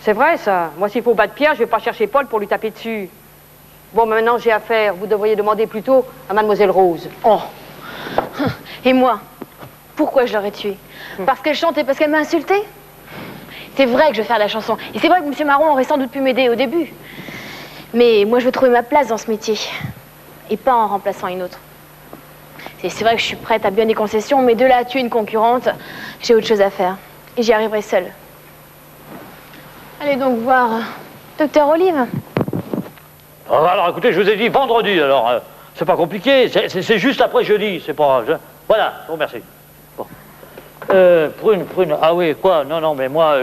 C'est vrai, ça. Moi, s'il faut battre Pierre, je vais pas chercher Paul pour lui taper dessus. Bon, maintenant, j'ai affaire. Vous devriez demander plutôt à Mademoiselle Rose. Oh. Et moi, pourquoi je l'aurais tuée? Parce qu'elle chante et parce qu'elle m'a insultée? C'est vrai que je vais faire la chanson. Et c'est vrai que M. Marron aurait sans doute pu m'aider au début. Mais moi, je veux trouver ma place dans ce métier. Et pas en remplaçant une autre. C'est vrai que je suis prête à bien des concessions, mais de là à tuer une concurrente, j'ai autre chose à faire. Et j'y arriverai seule. Allez donc voir Docteur Olive. Alors écoutez, je vous ai dit vendredi, alors c'est pas compliqué, c'est juste après jeudi, c'est pas... Voilà, je vous remercie. Bon. Prune, ah oui, quoi? Non, mais moi,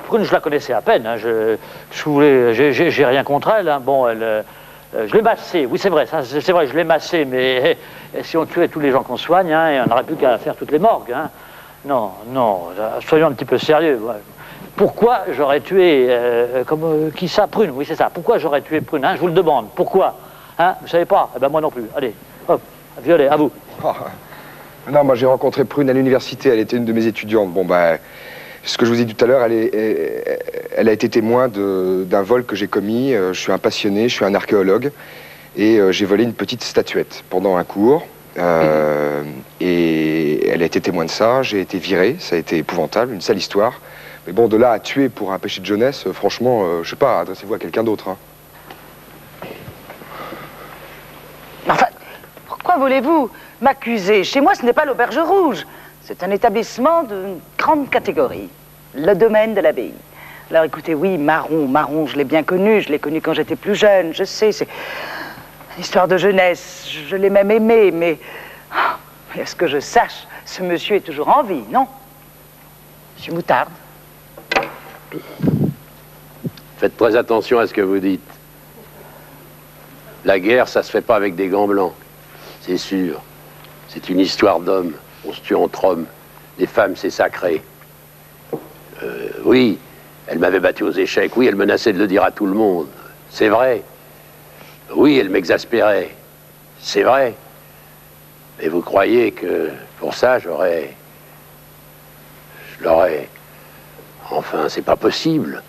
Prune, je la connaissais à peine, hein, j'ai rien contre elle, hein. Bon, je l'ai massée, oui c'est vrai, je l'ai massée, mais si on tuait tous les gens qu'on soigne, hein, on n'aurait plus qu'à faire toutes les morgues, hein. Non, soyons un petit peu sérieux. Ouais. Pourquoi j'aurais tué, qui ça, Prune? Oui, c'est ça. Pourquoi j'aurais tué Prune, hein? Je vous le demande. Pourquoi, hein? Vous savez pas? Eh ben moi non plus. Allez, hop, Violet, à vous. Oh. Non, moi j'ai rencontré Prune à l'université. Elle était une de mes étudiantes. Bon, ben, ce que je vous ai dit tout à l'heure, elle a été témoin d'un vol que j'ai commis. Je suis un passionné, je suis un archéologue. Et j'ai volé une petite statuette pendant un cours. Et elle a été témoin de ça. J'ai été viré. Ça a été épouvantable, une sale histoire. Mais bon, de là à tuer pour un péché de jeunesse, franchement, je sais pas, adressez-vous à quelqu'un d'autre. Hein. Enfin, Pourquoi voulez-vous m'accuser? Chez moi, ce n'est pas l'Auberge Rouge. C'est un établissement de grande catégorie. Le domaine de l'abbaye. Alors écoutez, oui, Marron, je l'ai bien connu. Je l'ai connu quand j'étais plus jeune. Je sais, c'est une histoire de jeunesse. Je l'ai même aimé, mais... à ce que je sache, ce monsieur est toujours en vie, non? Monsieur Moutarde. Faites très attention à ce que vous dites. La guerre, ça se fait pas avec des gants blancs. C'est sûr. C'est une histoire d'hommes. On se tue entre hommes. Les femmes, c'est sacré. Oui, elle m'avait battu aux échecs. Oui, elle menaçait de le dire à tout le monde. C'est vrai. Oui, elle m'exaspérait. C'est vrai. Mais vous croyez que pour ça, je l'aurais... Enfin, c'est pas possible.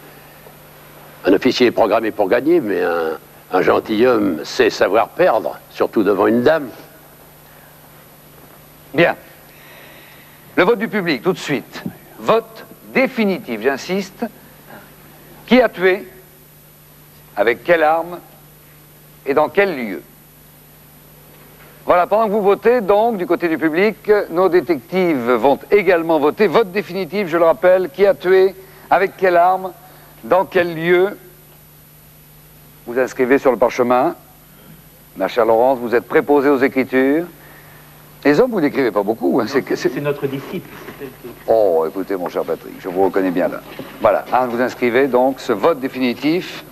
Un officier est programmé pour gagner, mais un gentilhomme sait savoir perdre, surtout devant une dame. Bien. Le vote du public, tout de suite. Vote définitif, j'insiste. Qui a tué? Avec quelle arme? Et dans quel lieu? Voilà, pendant que vous votez, donc, du côté du public, nos détectives vont également voter. Vote définitif, je le rappelle. Qui a tué? Avec quelle arme? Dans quel lieu? Vous inscrivez sur le parchemin. Ma chère Laurence, vous êtes préposée aux écritures. Les hommes, vous n'écrivez pas beaucoup. Hein, c'est notre disciple. Oh, écoutez, mon cher Patrick, je vous reconnais bien là. Voilà, vous inscrivez donc ce vote définitif.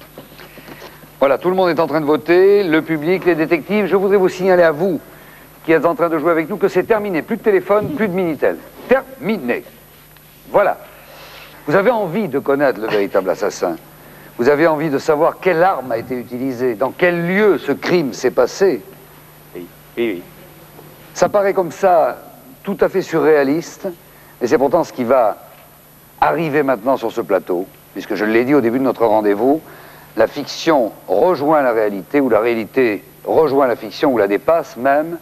Voilà, tout le monde est en train de voter, le public, les détectives. Je voudrais vous signaler à vous, qui êtes en train de jouer avec nous, que c'est terminé. Plus de téléphone, plus de Minitel. Terminé. Voilà. Vous avez envie de connaître le véritable assassin. Vous avez envie de savoir quelle arme a été utilisée, dans quel lieu ce crime s'est passé. Oui. Ça paraît comme ça, tout à fait surréaliste, et c'est pourtant ce qui va arriver maintenant sur ce plateau, puisque je l'ai dit au début de notre rendez-vous, la fiction rejoint la réalité, ou la réalité rejoint la fiction, ou la dépasse même.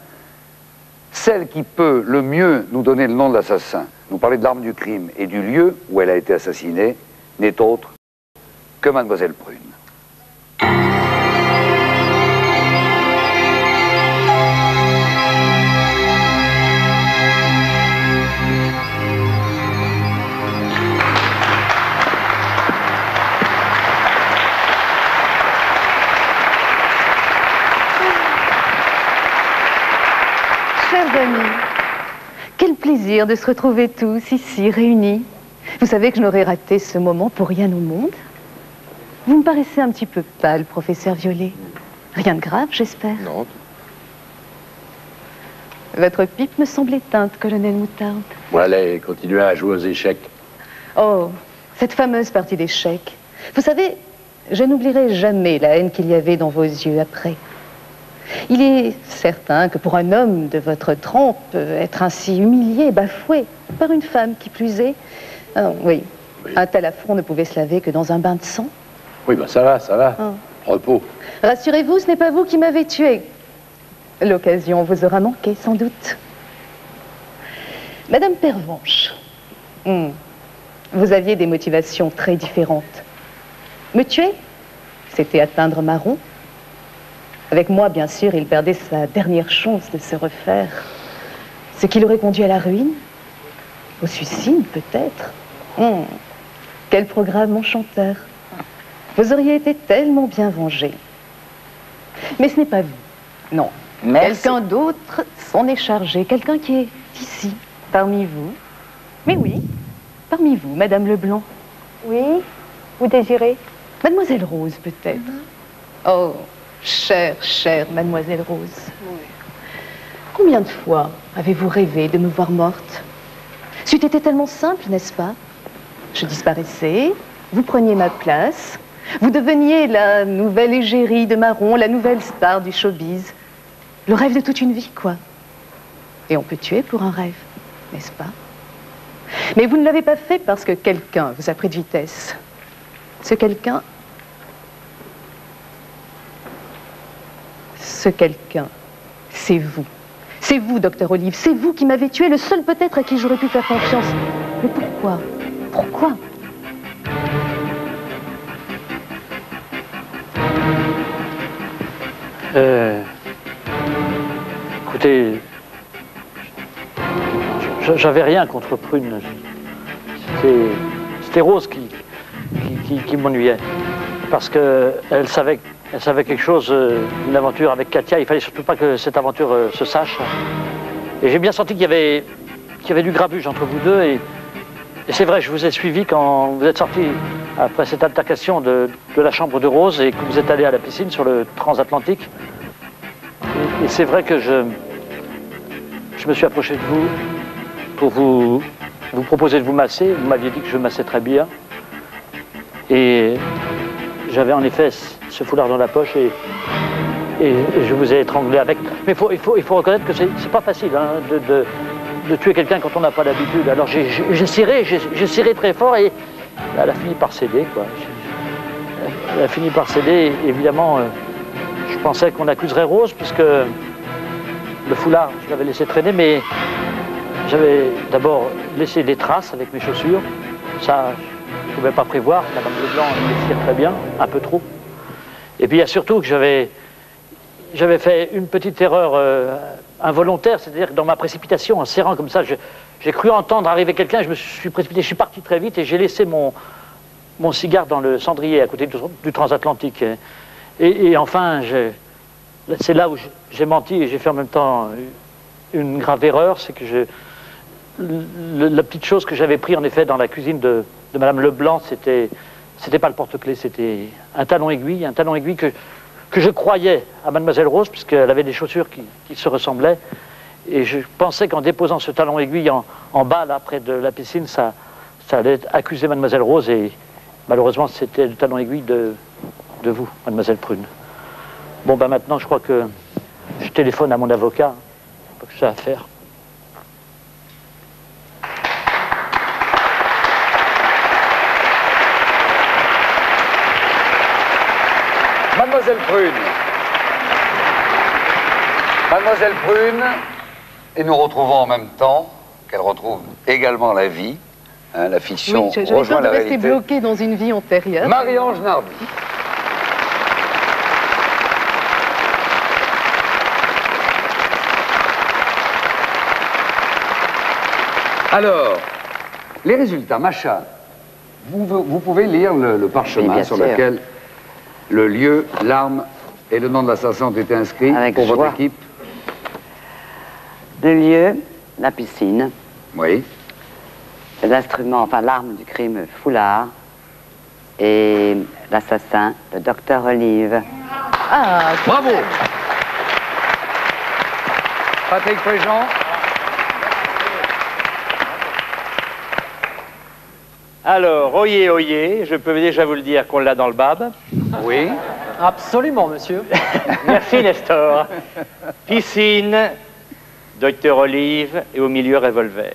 Celle qui peut le mieux nous donner le nom de l'assassin, nous parler de l'arme du crime et du lieu où elle a été assassinée, n'est autre que Mademoiselle Prune. Chers amis, quel plaisir de se retrouver tous ici, réunis. Vous savez que je n'aurais raté ce moment pour rien au monde. Vous me paraissez un petit peu pâle, professeur Violet. Rien de grave, j'espère. Non. Votre pipe me semble éteinte, colonel Moutarde. Bon, allez, continuez à jouer aux échecs. Oh, cette fameuse partie d'échecs. Vous savez, je n'oublierai jamais la haine qu'il y avait dans vos yeux après. Il est certain que pour un homme de votre trempe, être ainsi humilié, bafoué par une femme qui plus est... oui, un tel affront ne pouvait se laver que dans un bain de sang. Oui, ben ça va. Repos. Rassurez-vous, ce n'est pas vous qui m'avez tué. L'occasion vous aura manqué, sans doute. Madame Pervenche, vous aviez des motivations très différentes. Me tuer, c'était atteindre Marron. Avec moi, bien sûr, il perdait sa dernière chance de se refaire. Ce qui l'aurait conduit à la ruine, au suicide, peut-être. Quel programme enchanteur. Vous auriez été tellement bien vengé. Mais ce n'est pas vous. Non. Quelqu'un d'autre s'en est chargé. Quelqu'un qui est ici, parmi vous. Mais oui, parmi vous, Madame Leblanc. Oui, vous désirez? Mademoiselle Rose, peut-être. Oh, chère Mademoiselle Rose. Oui. Combien de fois avez-vous rêvé de me voir morte? C'eût été tellement simple, n'est-ce pas? Je disparaissais, vous preniez ma place, vous deveniez la nouvelle égérie de Marron, la nouvelle star du showbiz. Le rêve de toute une vie, quoi. Et on peut tuer pour un rêve, n'est-ce pas? Mais vous ne l'avez pas fait parce que quelqu'un vous a pris de vitesse. Ce quelqu'un, c'est vous. C'est vous, docteur Olive, c'est vous qui m'avez tué, le seul peut-être à qui j'aurais pu faire confiance. Mais pourquoi? Pourquoi? Écoutez, j'avais rien contre Prune. C'était Rose qui m'ennuyait. Parce qu'elle savait quelque chose, une aventure avec Katia. Il fallait surtout pas que cette aventure se sache. Et j'ai bien senti qu'il y avait du grabuge entre vous deux. Et c'est vrai, je vous ai suivi quand vous êtes sorti après cette altercation de la chambre de Rose et que vous êtes allé à la piscine sur le transatlantique. Et c'est vrai que je me suis approché de vous pour vous proposer de vous masser. Vous m'aviez dit que je massais très bien. Et j'avais en effet ce foulard dans la poche et je vous ai étranglé avec. Mais il faut reconnaître que c'est pas facile hein, de tuer quelqu'un quand on n'a pas l'habitude. Alors j'ai serré très fort et elle a fini par céder, quoi. Elle a fini par céder. Évidemment, je pensais qu'on accuserait Rose puisque le foulard, je l'avais laissé traîner, mais j'avais d'abord laissé des traces avec mes chaussures. Ça, je ne pouvais pas prévoir. Madame Leblanc les tire très bien, un peu trop. Et puis il y a surtout que j'avais fait une petite erreur involontaire, c'est-à-dire que dans ma précipitation, en serrant comme ça, j'ai cru entendre arriver quelqu'un, je me suis précipité, je suis parti très vite et j'ai laissé mon cigare dans le cendrier à côté du transatlantique. Et enfin, c'est là où j'ai menti et j'ai fait en même temps une grave erreur, c'est que la petite chose que j'avais pris en effet dans la cuisine de Madame Leblanc, c'était pas le porte-clés, c'était un talon aiguille que je croyais à Mademoiselle Rose, puisqu'elle avait des chaussures qui se ressemblaient. Et je pensais qu'en déposant ce talon aiguille en bas, là, près de la piscine, ça allait accuser Mademoiselle Rose. Et malheureusement, c'était le talon aiguille de vous, Mademoiselle Prune. Bon, ben maintenant, je crois que je téléphone à mon avocat. Pas que ça à faire. Mademoiselle Prune, et nous retrouvons en même temps qu'elle retrouve également la vie, hein, la fiction rejoint la réalité. Rester bloquée dans une vie antérieure. Marie-Ange Nardi. Alors, les résultats, Macha, vous pouvez lire le parchemin sur lequel le lieu, l'arme et le nom de l'assassin ont été inscrits pour votre équipe. Le lieu, la piscine. Oui. L'instrument, enfin l'arme du crime, le foulard. Et l'assassin, le docteur Olive. Ah, bravo. Patrick Préjean. Alors, oyez, oyez, je peux déjà vous le dire qu'on l'a dans le bab. Oui. Absolument, monsieur. Merci, Nestor. Piscine, docteur Olive et au milieu revolver.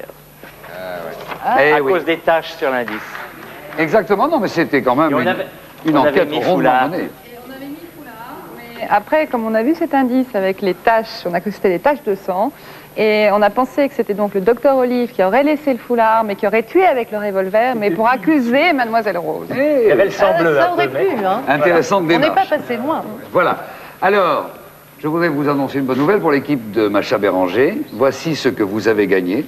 À cause des taches sur l'indice. Exactement, non, mais c'était quand même une enquête rondement menée. Après, comme on a vu cet indice avec les taches, on a cru que c'était des taches de sang, et on a pensé que c'était donc le docteur Olive qui aurait laissé le foulard, mais qui aurait tué avec le revolver, mais pour accuser Mademoiselle Rose. Il y avait le sang bleu. Ça aurait pu, hein. Intéressante démarche. On n'est pas passé loin. Voilà. Alors, je voudrais vous annoncer une bonne nouvelle pour l'équipe de Macha Béranger. Voici ce que vous avez gagné.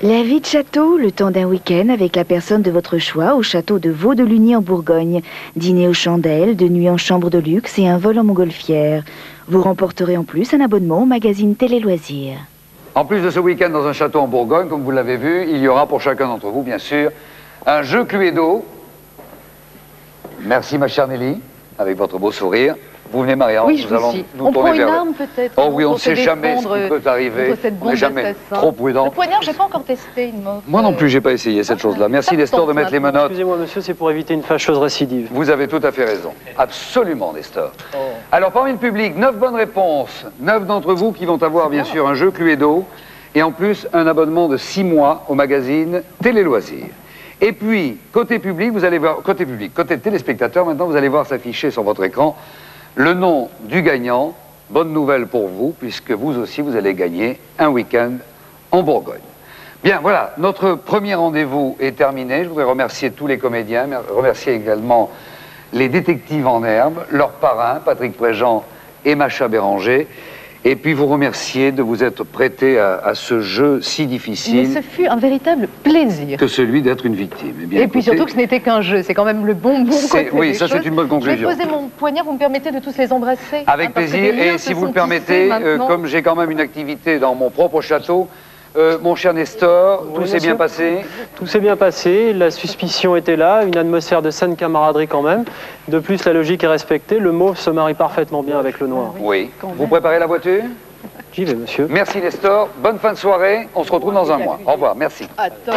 La vie de château, le temps d'un week-end avec la personne de votre choix au château de Vaux-de-Lugny en Bourgogne. Dîner aux chandelles, de nuit en chambre de luxe et un vol en montgolfière. Vous remporterez en plus un abonnement au magazine Télé Loisirs. En plus de ce week-end dans un château en Bourgogne, comme vous l'avez vu, il y aura pour chacun d'entre vous, bien sûr, un jeu Cluedo. Merci ma chère Nelly, avec votre beau sourire. Vous venez, Marie-Ange, oui, nous allons nous tourner vers... On prend une arme peut-être. Oh oui, on ne sait jamais ce qui peut arriver. On n'est jamais trop prudent. Le poignard, je n'ai pas encore testé. Moi non plus, je n'ai pas essayé cette chose-là. Merci Nestor de mettre les menottes. Excusez-moi monsieur, c'est pour éviter une fâcheuse récidive. Vous avez tout à fait raison. Absolument, Nestor. Oh. Alors, parmi le public, 9 bonnes réponses. 9 d'entre vous qui vont avoir, bien sûr, un jeu Cluedo. Et en plus, un abonnement de 6 mois au magazine Télé Loisirs. Et puis, côté public, vous allez voir... Côté téléspectateur, maintenant, vous allez voir s'afficher sur votre écran le nom du gagnant. Bonne nouvelle pour vous, puisque vous aussi, vous allez gagner un week-end en Bourgogne. Bien, voilà, notre premier rendez-vous est terminé. Je voudrais remercier tous les comédiens, remercier également les détectives en herbe, leur parrain, Patrick Préjean et Macha Béranger. et puis vous remercier de vous être prêté à ce jeu si difficile. Mais ce fut un véritable plaisir. Que celui d'être une victime. Eh bien, et puis surtout que ce n'était qu'un jeu, c'est quand même le bon côté. Oui, ça c'est une bonne conclusion. Je vais poser mon poignard, vous me permettez de tous les embrasser? Avec plaisir, et si vous le permettez, comme j'ai quand même une activité dans mon propre château, mon cher Nestor, tout s'est bien passé? Tout s'est bien passé, la suspicion était là, une atmosphère de saine camaraderie quand même. De plus, la logique est respectée, le mauve se marie parfaitement bien avec le noir. Oui. Vous préparez la voiture? J'y vais, monsieur. Merci Nestor, bonne fin de soirée, on se retrouve dans un mois. Au revoir, merci. Attends.